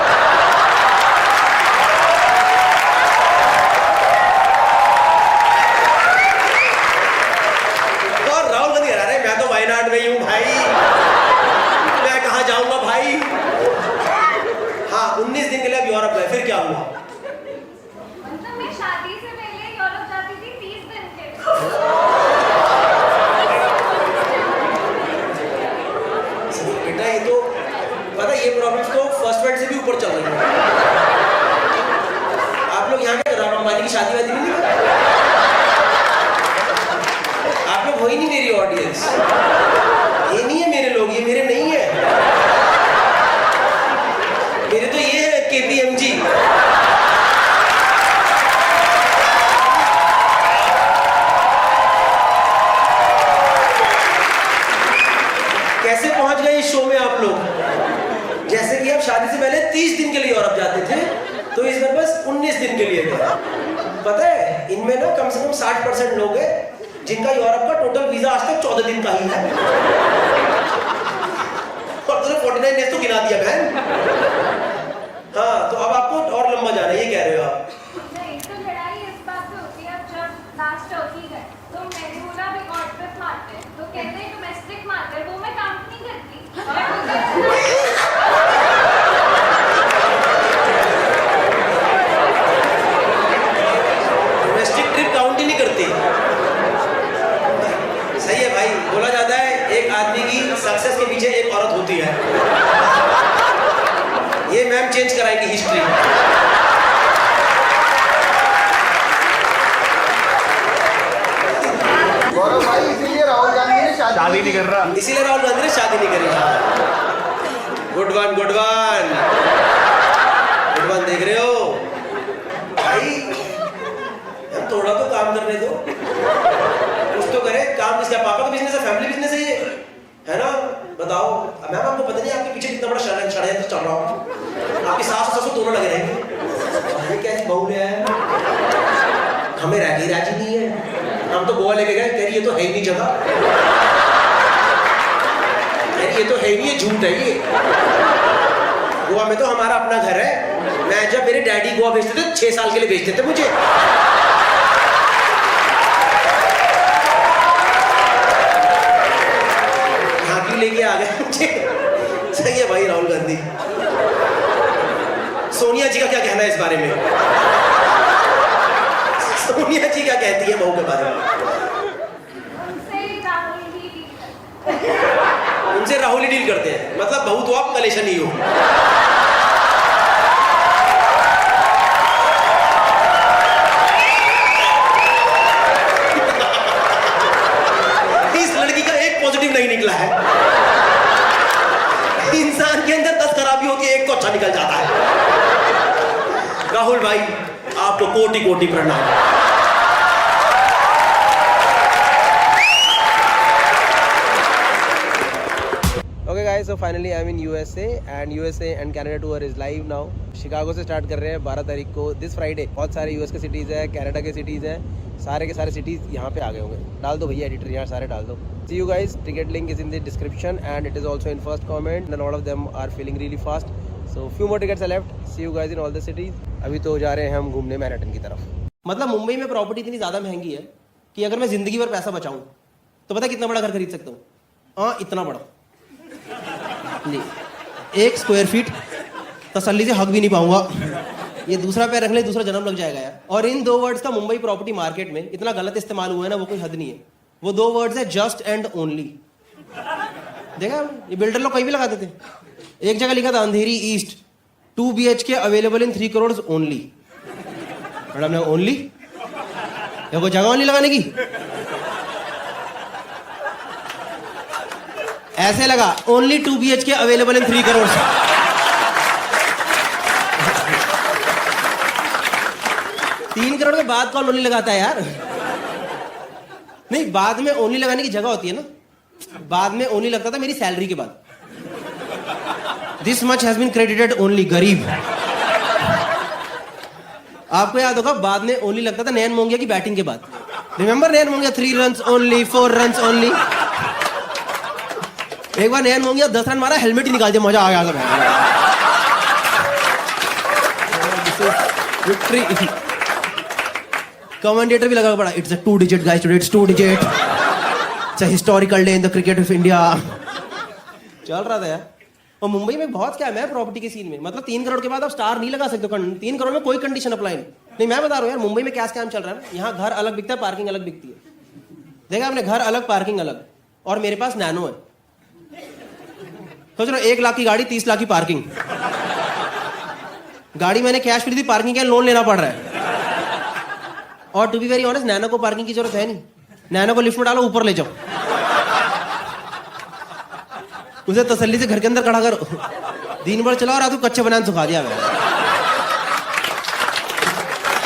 और राहुल गांधी कह रहा है मैं तो वायनाड में ही हूं भाई, मैं कहां जाऊंगा भाई। हाँ 19 दिन के लिए अब यूरोप गए, फिर क्या हुआ? मतलब मैं शादी से पहले यूरोप जाती थी 30 दिन के लिए। बेटा ये तो पता ये प्रॉब्लम्स तो फर्स्ट वर्ल्ड से भी ऊपर चल रही है। आप लोग यहाँ के राम अंबानी की शादी वादी नहीं करते? आप लोग हो ही नहीं मेरी ऑडियंस। ये नहीं है मेरे लोग, ये मेरे नहीं है, मेरे तो ये है KPMG। कैसे पहुंच गए इस शो में आप लोग? जैसे कि आप शादी से पहले 30 दिन के लिए यूरोप जाते थे, तो इस बार बस 19 दिन के लिए गए। पता है इनमें ना कम से कम 60% लोग हैं जिनका यूरोप का टोटल वीजा आज तक 14 दिन का ही है। और तुमने 49 डेज तो गिना दिया बहन। हाँ तो अब आपको और लंबा जाना है, ये कह रहे हो आप? नहीं तो लड़ाई इस बात पे होती है। अब जब लास्ट टर्की गए तो मैंने बोला रिकॉर्ड पे मारते हैं, तो कहते हैं डोमेस्टिक मारते हैं, वो मैं काम नहीं करती। डोमेस्टिक ट्रिप काउंट ही नहीं करती। सही है भाई, बोला जाता है एक आदमी की सक्सेस के पीछे एक औरत होती है। ये मैम चेंज कराएंगे हिस्ट्री। गौरव भाई इसीलिए राहुल गांधी ने शादी नहीं कर रहा। इसीलिए राहुल गांधी ने शादी नहीं करी। Good one good one good one, देख रहे हो भाई? हम थोड़ा तो काम करने दो, कुछ तो करे। काम किसका? पापा का बिजनेस है, फैमिली बिजनेस है ये, है ना? बताओ मैम आपको पता नहीं आपके पीछे कितना बड़ा षड्यंत्र चल रहा हो। आपकी सास और ससुर दोनों लगे रहेंगे। ये कैसी बहू ले आया, हमें राजी नहीं है। हम तो गोवा लेके गए, कह रही ये तो है ही नहीं जगह, ये तो है ही नहीं, ये झूठ है ये। गोवा में तो हमारा अपना घर है। मैं जब मेरे डैडी गोवा भेजते थे 6 साल के लिए भेजते थे मुझे। यहाँ क्यों लेके आ गए मुझे? सही है भाई राहुल गांधी। सोनिया जी का क्या कहना है इस बारे में? सोनिया जी क्या कहती है बहू के बारे में? उनसे राहुल ही डील करते हैं। मतलब बहू तो आप कलेशन ही हो। इस लड़की का एक पॉजिटिव नहीं निकला है। इंसान के अंदर 10 खराबी होती है, एक को अच्छा निकल जाता है। राहुल भाई आपको कोटि कोटि प्रणाम। so finally I'm in USA and USA and Canada tour is live now. Chicago से स्टार्ट कर रहे हैं 12 तारीख को दिस फ्राइडे. बहुत सारे यूएस के सिटीज़ है, कनाडा के सिटीज़ हैं, सारे के सारे सिटीज़ यहाँ पे आ गए होंगे. डाल दो भैया एडिटर, यहाँ सारे डाल दो. See you guys, ticket link is in the description and it is also in first comment. A lot of them are filling really fast. So few more tickets are left. See you guys in all the cities. अभी तो जा रहे हैं हम घूमने Manhattan की तरफ. मतलब मुंबई में प्रॉपर्टी इतनी ज़्यादा महंगी है कि अगर मैं ज़िंदगी भर पैसा बचाऊँ तो पता कितना बड़ा घर खरीद सकता हूँ? हाँ, इतना बड़ा जी. 1 स्क्वायर फीट तसल्ली से हक भी नहीं पाऊंगा. ये दूसरा पैर रखने दूसरा जन्म लग जाएगा यार. और इन 2 वर्ड्स का मुंबई प्रॉपर्टी मार्केट में इतना गलत इस्तेमाल हुआ है ना, वो कोई हद नहीं है. वो 2 वर्ड्स है जस्ट एंड ओनली. देखा ये बिल्डर लोग कहीं भी लगा देते. एक जगह लिखा था Andheri east 2 BHK available in 3 crores only. Madam ने ओनली कोई जगह ओनली लगाने की ऐसे लगा only 2 BHK available in 3 crores. तीन करोड़ के बाद कौन ओनली लगाता है यार? नहीं, बाद में ओनली लगाने की जगह होती है ना. बाद में ओनली लगता था मेरी सैलरी के बाद. This much has been credited only. गरीब. आपको याद होगा बाद में ओनली लगता था नैन मोंगिया की बैटिंग के बाद. Remember Nayan Mongia 3 runs only, 4 runs only. एक बार नैन मोंगिया 10 रन मारा, हेलमेट ही निकाल दिया. मजा आ गया विक्ट्री. कमेंटेटर भी लगा पड़ा. It's a 2 digit guys today. It's 2 digit. It's a historical day in the cricket of India. चल रहा था यार. और मुंबई में बहुत स्कैम है प्रॉपर्टी के सीन में. मतलब 3 करोड़ के बाद आप स्टार नहीं लगा सकते. 3 करोड़ में कोई कंडीशन अप्लाई नहीं. मैं बता रहा हूँ यार मुंबई में क्या स्कैम चल रहा है. यहाँ घर अलग बिकता है, पार्किंग अलग बिकती है. देखा आपने, घर अलग पार्किंग अलग. और मेरे पास नैनो है. सोच रहा 1 लाख की गाड़ी, 30 लाख की पार्किंग. गाड़ी मैंने कैश खरीदी, पार्किंग के लोन लेना पड़ रहा है. और to be very honest Nano को पार्किंग की जरूरत है नहीं. नैनो को लिफ्ट में डालो, ऊपर ले जाओ, उसे तसल्ली से घर के अंदर खड़ा करो. दिन भर चलाओ, रात को कच्चे बनान सुखा दिया मैंने.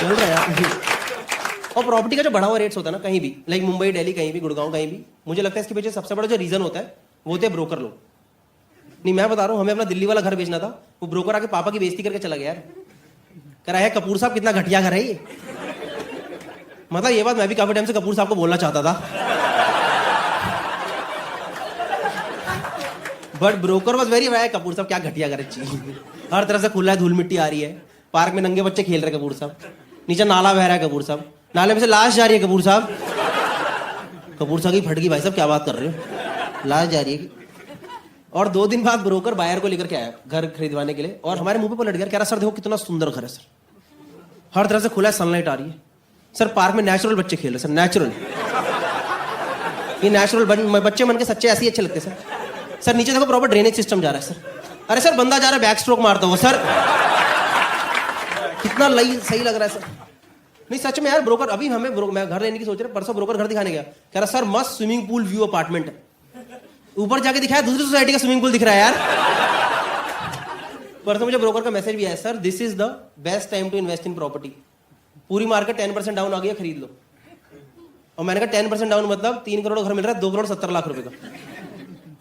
चल रहा है यार. और प्रॉपर्टी का जो बढ़ा हुआ रेट्स होता है ना कहीं भी, लाइक मुंबई, दिल्ली, कहीं भी, गुड़गांव, कहीं भी, मुझे लगता है इसके पीछे सबसे बड़ा जो रीजन होता है वो होते हैं ब्रोकर लोग. नहीं मैं बता रहा हूँ, हमें अपना दिल्ली वाला घर बेचना था. वो ब्रोकर आके पापा की बेइज्जती करके चला गया यार. कह रहा है कपूर साहब कितना घटिया घर है ये. मतलब ये बात मैं भी काफी टाइम से कपूर साहब को बोलना चाहता था. But broker was very why. Kapoor साहब क्या घटिया घर चाहिए. हर तरफ से खुला है, धूल मिट्टी आ रही है, पार्क में नंगे बच्चे खेल रहे कपूर साहब, नीचे नाला बह रहा है कपूर साहब, नाले में से लाश जा रही है कपूर साहब. कपूर साहब की फट गई भाई साहब, क्या बात कर रहे हो, लाश जा रही है. और 2 दिन बाद ब्रोकर बायर को लेकर के आया घर खरीदवाने के लिए, और हमारे मुंह पे पलट गया. कह रहा सर देखो कितना सुंदर घर है सर, हर तरफ से खुला है, सनलाइट आ रही है सर, पार्क में नेचुरल बच्चे खेल रहे सर, नेचुरल. ये नेचुरल बच्चे मन के सच्चे ऐसे ही अच्छे लगते सर. सर नीचे देखो प्रॉपर ड्रेनेज सिस्टम जा रहा है सर. अरे सर बंदा जा रहा है बैक स्ट्रोक मारता हुआ सर, कितना सही लग रहा है सर. नहीं सच में यार, ब्रोकर अभी हमें मैं घर लेने की सोच रहा. परसों ब्रोकर घर दिखाने गया, कह रहा सर मस्त स्विमिंग पूल व्यू अपार्टमेंट है. ऊपर जाके दिखाया दूसरी सोसाइटी का स्विमिंग पूल दिख रहा है यार. परसों मुझे ब्रोकर का मैसेज भी आया, sir this is the best time to invest in property. पूरी मार्केट 10% डाउन आ गया, खरीद लो. और मैंने कहा 10% डाउन मतलब 3 करोड़ घर मिल रहा है 2 करोड़ 70 लाख रुपए का.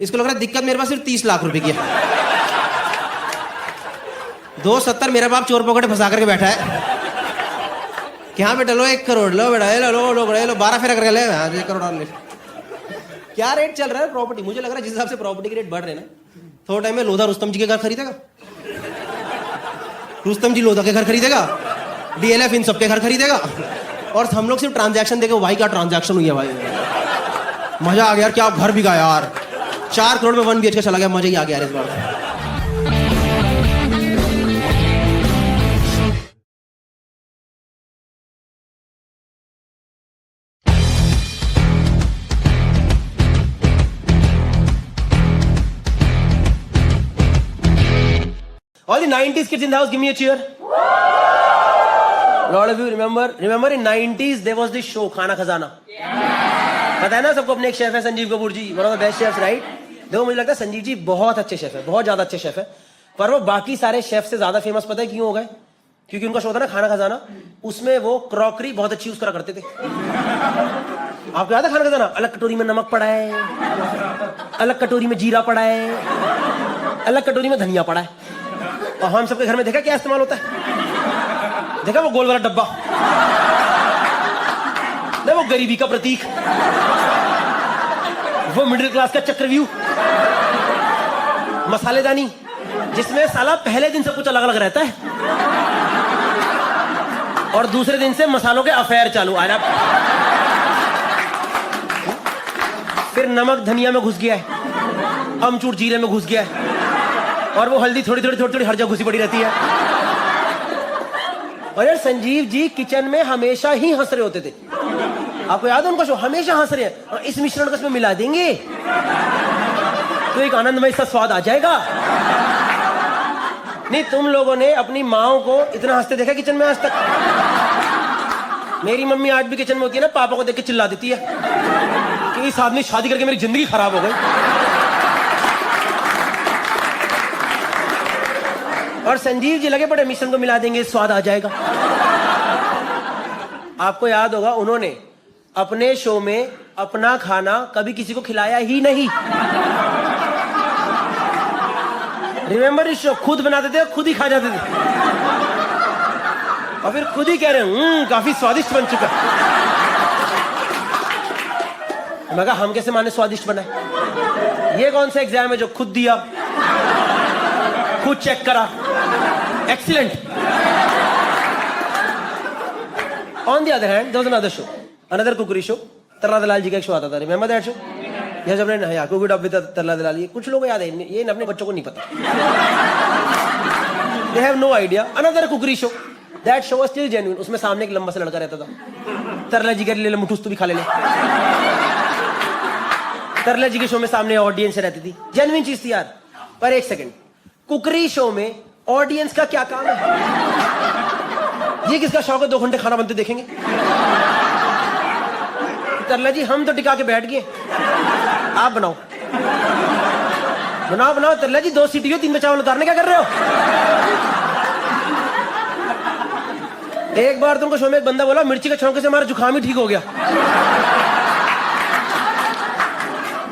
इसको लग रहा है दिक्कत मेरे पास सिर्फ 30 लाख रुपए की है. 270 मेरा बाप चोर पकड़े फंसा करके बैठा है. क्या बेटा लो 1 करोड़ लो बेटा, लो 12 फेरा करके ले 1 करोड़ और ले. क्या रेट चल रहा है प्रॉपर्टी. मुझे लग रहा है जिस हिसाब से प्रॉपर्टी के रेट बढ़ रहे हैं ना, थोड़ा टाइम में लोधा रुस्तम जी के घर खरीदेगा. रुस्तम जी लोधा के घर खरीदेगा, DLF इन सबके घर खरीदेगा. और हम लोग सिर्फ ट्रांजैक्शन देखे, भाई क्या ट्रांजैक्शन हुई है भाई, मजा आ गया यार. क्या घर बिका यार, 4 करोड़ में 1 BHK चला गया. मजा ही आ गया यार इस बार. All the 90s kids in the house, give me a cheer. A lot of you remember in 90s there was this show खाना खजाना. पता है ना सबको, अपने एक शेफ है संजीव कपूर जी, one of the best chefs, right? देखो मुझे लगता है संजीव जी बहुत अच्छे शेफ है, बहुत ज्यादा अच्छे शेफ है. पर वो बाकी सारे शेफ से ज्यादा फेमस पता है क्यों हो गए? क्योंकि उनका शो था ना खाना खजाना, उसमें वो क्रॉकरी बहुत अच्छी यूज करा करते थे. आपको याद है खाना खाना? अलग कटोरी में नमक पड़ा है, अलग कटोरी में जीरा पड़ा है, अलग कटोरी में धनिया पड़ा है। और हम सबके घर में देखा क्या इस्तेमाल होता है? देखा वो गोल वाला डब्बा, नहीं वो गरीबी का प्रतीक, वो मिडिल क्लास का चक्रव्यूह, मसालेदानी जिसमें साला पहले दिन सब कुछ अलग अलग रहता है और दूसरे दिन से मसालों के अफेयर चालू आ रहा। फिर नमक धनिया में घुस गया है, अमचूर जीरे में घुस गया है और वो हल्दी थोड़ी थोड़ी हर जगह घुसी पड़ी रहती है। और यार संजीव जी किचन में हमेशा ही हंस रहे होते थे, आपको याद है उनका शो? हमेशा हंस रहे हैं और इस मिश्रण को इसमें मिला देंगे तो एक आनंदमय इसका स्वाद आ जाएगा। नहीं, तुम लोगों ने अपनी माओ को इतना हंसते देखा किचन में आज तक? मेरी मम्मी आज भी किचन में होती है ना, पापा को देख के चिल्ला देती है कि इस आदमी शादी करके मेरी जिंदगी खराब हो गई। और संजीव जी लगे बड़े मिश्रण को मिला देंगे स्वाद आ जाएगा। आपको याद होगा उन्होंने अपने शो में अपना खाना कभी किसी को खिलाया ही नहीं। रिमेंबर इस शो? खुद बनाते थे, खुद ही खा जाते थे और फिर खुद ही कह रहे हैं काफी स्वादिष्ट बन चुका। मैं कहा हम कैसे माने स्वादिष्ट बना है? ये कौन सा एग्जाम है जो खुद दिया, खुद चेक करा, excellent. On the other hand there was another show, another cookery show, Tarla Dalal ji का एक शो आता था, रिमेंबर दैट शो? यह जब ने कुकिंग अप विद तरला दलाल, ये कुछ लोगों को याद है, ये अपने बच्चों को नहीं पता, they have no idea. Another cookery show, that show was still genuine. उसमें सामने एक लंबा सा लड़का रहता था, तरला जी के लिए मुठूस तो भी खा ले। तरला जी के शो में सामने ऑडियंस रहती थी, जेन्युइन चीज थी यार। पर एक सेकंड, कुकरी शो में ऑडियंस का क्या काम है? ये किसका शौक है 2 घंटे खाना बनते देखेंगे? तरला जी हम तो टिका के बैठ गए, आप बनाओ बनाओ बनाओ। तरला जी 2 सीटी हो, 3 में चावल उतारने क्या कर रहे हो? एक बार तुमको शो में एक बंदा बोला मिर्ची के छौंके से हमारा जुकाम ही ठीक हो गया।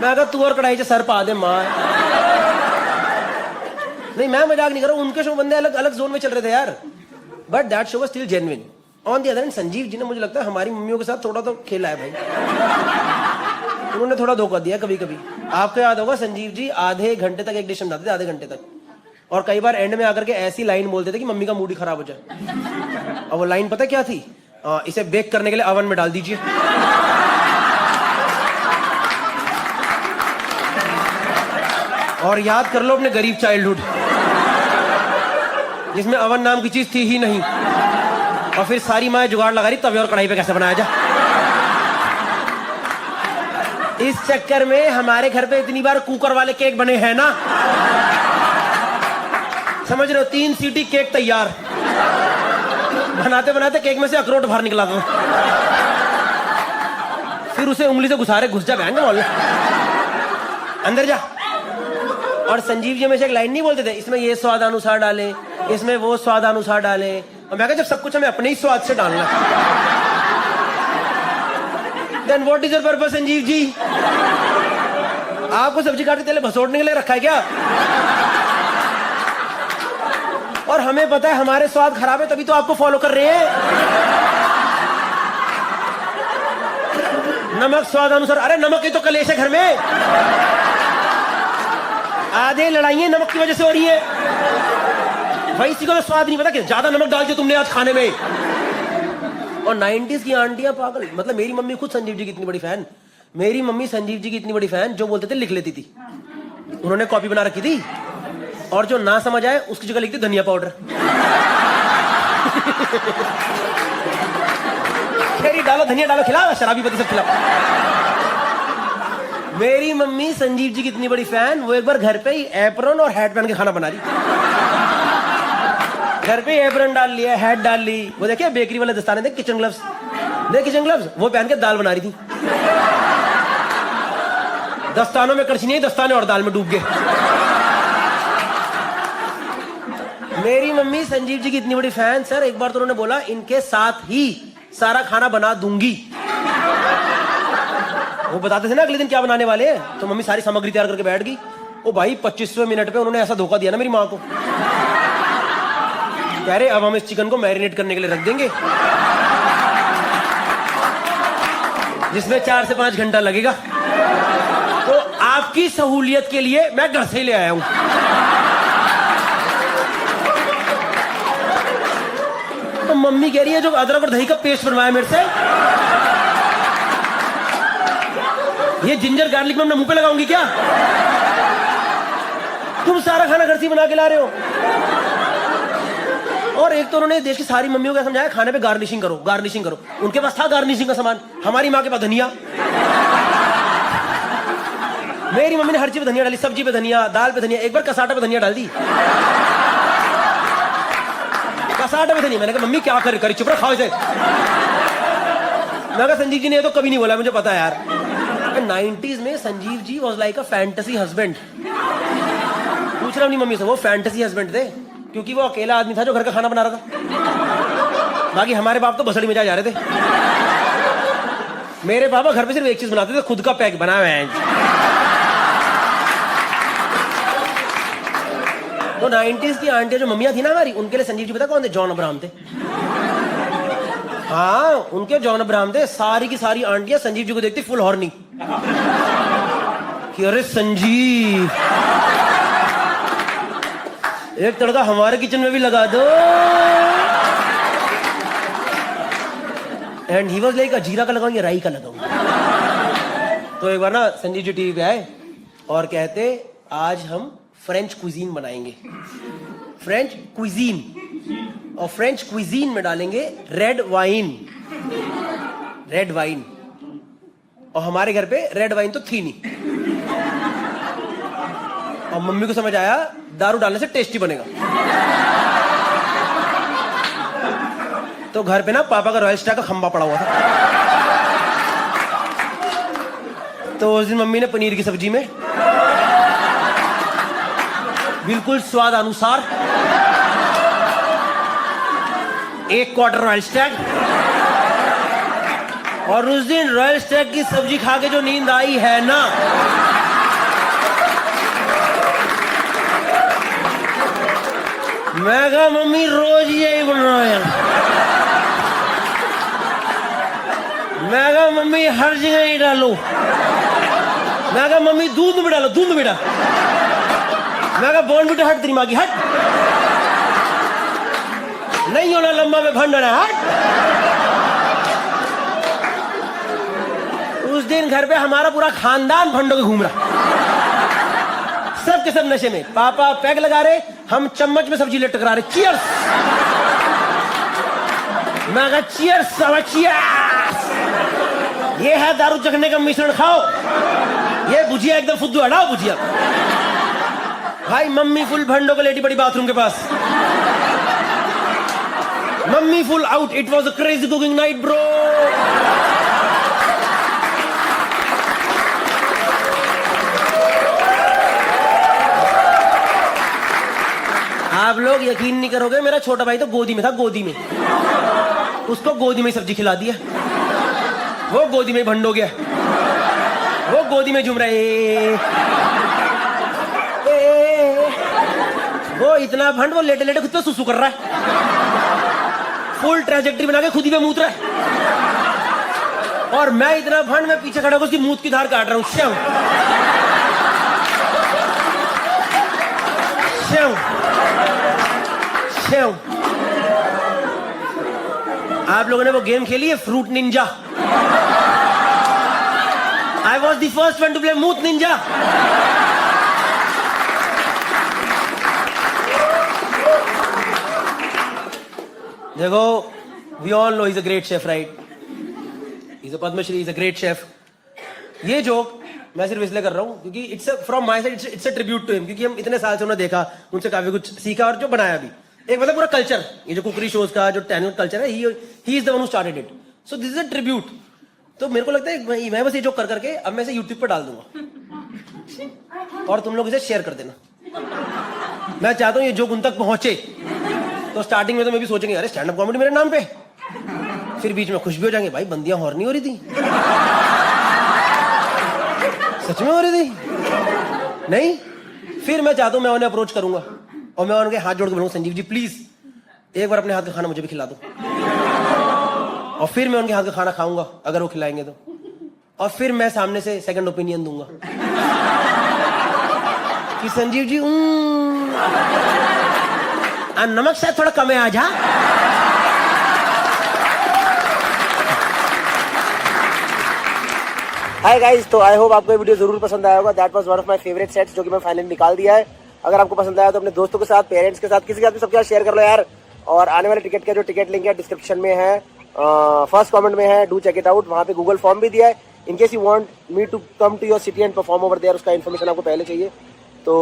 मैं कहा तू और कढ़ाई से सर पा दे मां। नहीं मैं मजाक नहीं कर रहा हूं, उनके शो बंदे अलग अलग जोन में चल रहे थे यार, but that show was still genuine. On the other hand Sanjeev ji ने मुझे लगता है हमारी मम्मियों के साथ थोड़ा तो खेला है भाई, उन्होंने थोड़ा धोखा दिया कभी कभी। आपको याद होगा संजीव जी आधे घंटे तक एक डिश बनाते थे, आधे घंटे तक, और कई बार एंड में आकर के ऐसी लाइन बोलते थे कि मम्मी का मूड ही खराब हो जाए। और वो लाइन पता क्या थी? इसे बेक करने के लिए ओवन में डाल दीजिए। और याद कर लो अपने गरीब चाइल्डहुड जिसमें ओवन नाम की चीज थी ही नहीं, और फिर सारी माँ जुगाड़ लगा रही तवे और कढ़ाई पे कैसे बनाया जाए। इस चक्कर में हमारे घर पे इतनी बार कुकर वाले केक बने हैं ना, समझ रहे हो? 3 सीटी केक तैयार, बनाते बनाते केक में से अखरोट बाहर निकला था, फिर उसे उंगली से घुसा जा बहन मोहल्ले अंदर जा। और संजीव जी हमेशा एक लाइन नहीं बोलते थे, इसमें ये स्वाद अनुसार डाले, इसमें वो स्वाद अनुसार डाले। और मैं कहा जब सब कुछ हमें अपने ही स्वाद से डालना है, then what is your purpose Sanjeev ji? आपको सब्जी काटते तेल भसोड़ने के लिए रखा है क्या? और हमें पता है हमारे स्वाद खराब है तभी तो आपको फॉलो कर रहे हैं। नमक स्वाद अनुसार, अरे नमक की तो कलेश है घर में, आधे लड़ाइयां नमक की वजह से हो रही है भाई। इसी को तो स्वाद नहीं पता कि ज्यादा नमक डाल दिया तुमने आज खाने में। और 90s की आंटियां पागल, मतलब मेरी मम्मी खुद संजीव जी की इतनी बड़ी फैन, मेरी मम्मी संजीव जी की इतनी बड़ी फैन जो बोलते थे लिख लेती थी, उन्होंने कॉपी बना रखी थी, और जो ना समझ आए उसकी जगह लिखती धनिया पाउडर। खैरी डालो, धनिया डालो, खिलाओ, शराबी पति सब खिलाओ। मेरी मम्मी संजीव जी की इतनी बड़ी फैन, वो एक बार घर पे ही एप्रन और हैट पहन के खाना बना रही, घर पे एप्रन डाल लिया, हैट डाल ली, वो देखिए बेकरी वाले दस्ताने देख, किचन ग्लव्स देख, किचन ग्लव्स, वो पहन के दाल बना रही थी। दस्तानों में कड़छी नहीं, दस्ताने और दाल में डूब गए। मेरी मम्मी संजीव जी की इतनी बड़ी फैन सर, एक बार तो उन्होंने बोला इनके साथ ही सारा खाना बना दूंगी। वो बताते थे ना अगले दिन क्या बनाने वाले हैं, तो मम्मी सारी सामग्री तैयार करके बैठ गई। ओ भाई 25वें मिनट पे उन्होंने ऐसा धोखा दिया ना मेरी माँ को, कह रहे अब हम इस चिकन को मैरिनेट करने के लिए रख देंगे जिसमें 4 से 5 घंटा लगेगा। तो आपकी सहूलियत के लिए मैं घर से ले आया हूं। तो मम्मी कह रही है जो अदरक और दही का पेस्ट बनवाया मेरे से, ये जिंजर गार्लिक में अपने मुंह पे लगाऊंगी क्या? तुम सारा खाना घर से बना के ला रहे हो। और एक तो उन्होंने देश की सारी मम्मियों को समझाया खाने पे गार्निशिंग करो, गार्निशिंग करो। उनके पास था गार्निशिंग का सामान, हमारी माँ के पास धनिया। मेरी मम्मी ने हर चीज पे धनिया डाली, सब्जी पे धनिया, दाल पे धनिया, एक बार कसाटा पे धनिया डाल दी। कसाटा पे धनिया, मैंने कहा मम्मी क्या करे, चुप रहा, खाओ इसे। मैं कहा संजीव जी ने तो कभी नहीं बोला, मुझे पता है यार। 90s में Sanjeev ji was like a fantasy husband. पूछ रहा अपनी मम्मी से, वो फैंटेसी हस्बैंड थे क्योंकि वो अकेला आदमी था जो घर का खाना बना रहा था। बाकी हमारे बाप तो बसड़ी में जा रहे थे। मेरे पापा घर पे सिर्फ एक चीज बनाते थे, खुद का पैक बना हुआ है। तो 90s की आंटियां जो मम्मियां थी ना हमारी, उनके लिए संजीव जी पता कौन थे? जॉन अब्राहम थे। हाँ, उनके जॉन अब्राहम थे। सारी की सारी आंटियां संजीव जी को देखती फुल हॉर्नी कि अरे संजीव एक तड़का हमारे किचन में भी लगा दो। एंड ही वाज लाइक जीरा का लगाऊं या राई का लगाऊं। तो एक बार ना संजीव जी टीवी पे आए और कहते आज हम फ्रेंच क्विजीन बनाएंगे, फ्रेंच क्विजीन। और फ्रेंच क्विजीन में डालेंगे रेड वाइन, रेड वाइन। और हमारे घर पे रेड वाइन तो थी नहीं। और मम्मी को समझ आया दारू डालने से टेस्टी बनेगा। तो घर पे ना पापा का रॉयल स्टार का खंबा पड़ा हुआ था। तो उस दिन मम्मी ने पनीर की सब्जी में बिल्कुल स्वाद अनुसार 1 क्वार्टर रॉयल स्टैग। और उस दिन रॉयल स्टैग की सब्जी खा के जो नींद आई है ना, मैं कहा मम्मी रोज यही बन रहा है। मैं कहा मम्मी हर जगह ही डालो। मैं कहा मम्मी दूध में डालो, दूध में डाल। मैं कहा बॉर्नविटा हट, तेरी माँ की हट, नहीं होना लंबा में भंडना हट। उस दिन घर पे हमारा पूरा खानदान भंडों के घूम रहा, सब के सब नशे में। पापा पैग लगा रहे, हम चम्मच में सब्जी ले टकरा रहे। चीयर्स। मैं कहा चीयर्स, चीयर्स। ये है दारू चखने का मिश्रण, खाओ। ये भुजिया एकदम फुद्दू, हटाओ भुजिया। भाई मम्मी फुल भंडों को लेटी पड़ी बाथरूम के पास। Mummy full out. It was a crazy cooking night bro. आप लोग यकीन नहीं करोगे, मेरा छोटा भाई तो गोदी में था, गोदी में। उसको गोदी में सब्जी खिला दिया, वो गोदी में भंड हो गया। वो गोदी में झूम रहे। वो इतना भंड, वो लेटे लेटे खुद पे सुसु कर रहा है। फुल ट्रेजेक्टरी बना के खुद ही पे मूत रहा है। और मैं इतना भंड, मैं पीछे खड़ा होकर उसकी मूत की धार काट रहा हूं। श्याम श्याम श्याम। आप लोगों ने वो गेम खेली है fruit ninja? I was the first one to play मूत निंजा। देखो, we all know he is a great chef, right? He is a Padma Shri, is a great chef. ये जोक मैं सिर्फ इसलिए कर रहा हूं क्योंकि it's from my side, it's a tribute to him. क्योंकि हम इतने साल से उन्हें देखा, उनसे काफी कुछ सीखा और जो बनाया भी। एक मतलब पूरा कल्चर, ये जो कुकरी शोज का जो टैलेंट कल्चर है, he is the one who started it. So this is a tribute. तो मेरे को लगता है मैं बस ये जो कर करके अब मैं इसे यूट्यूब पर डाल दूंगा और तुम लोग इसे शेयर कर देना। मैं चाहता हूं ये जोक उन तक पहुंचे। तो स्टार्टिंग में तो मैं भी सोचेंगे अरे स्टैंड अप कॉमेडी मेरे नाम पे, फिर बीच में खुश भी हो जाएंगे, भाई बंदियां हॉर्नी हो रही थी। सच में हो रही थी? नहीं? फिर मैं चाहता हूँ मैं उन्हें अप्रोच करूंगा और मैं उनके हाथ जोड़ के बोलूंगा संजीव जी प्लीज एक बार अपने हाथ का खाना मुझे भी खिला दो। और फिर मैं उनके हाथ का खाना खाऊंगा अगर वो खिलाएंगे तो। और फिर मैं सामने से सेकंड ओपिनियन दूंगा कि संजीव जी नमक शायद थोड़ा कम है आज। हाँ हाय गाइस, तो आई होप आपको ये वीडियो जरूर पसंद आया होगा। That was one of my favourite sets जो कि मैं फाइनली निकाल दिया है। अगर आपको पसंद आया तो अपने दोस्तों के साथ, पेरेंट्स के साथ, किसी के साथ भी सबके साथ शेयर कर लो यार। और आने वाले टिकट का जो टिकट लिंक है डिस्क्रिप्शन में है, फर्स्ट कमेंट में है, डू चेक इट आउट। वहाँ पे गूगल फॉर्म भी दिया है in case you want me to come to your city and perform over there. उसका इन्फॉर्मेशन आपको पहले चाहिए तो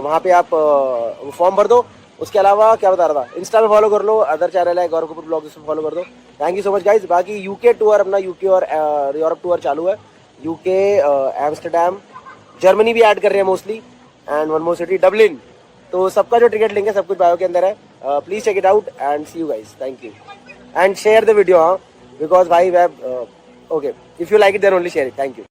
वहाँ पे आप फॉर्म भर दो। उसके अलावा क्या बता रहा था, इंस्टा पे फॉलो कर लो, अदर चैनल है गौरव कपूर ब्लॉग, उसमें फॉलो कर दो। Thank you so much guys. बाकी यूके टूर, अपना यूके और यूरोप टूर चालू है। यूके, एम्स्टर्डम, जर्मनी भी ऐड कर रहे हैं mostly, and one more city Dublin. तो सबका जो टिकट लिंक है सब कुछ बायो के अंदर है। Please check it out and see you guys. Thank you and share the video, हाँ, बिकॉज भाई वेब okay, if you like it then only share it. Thank you.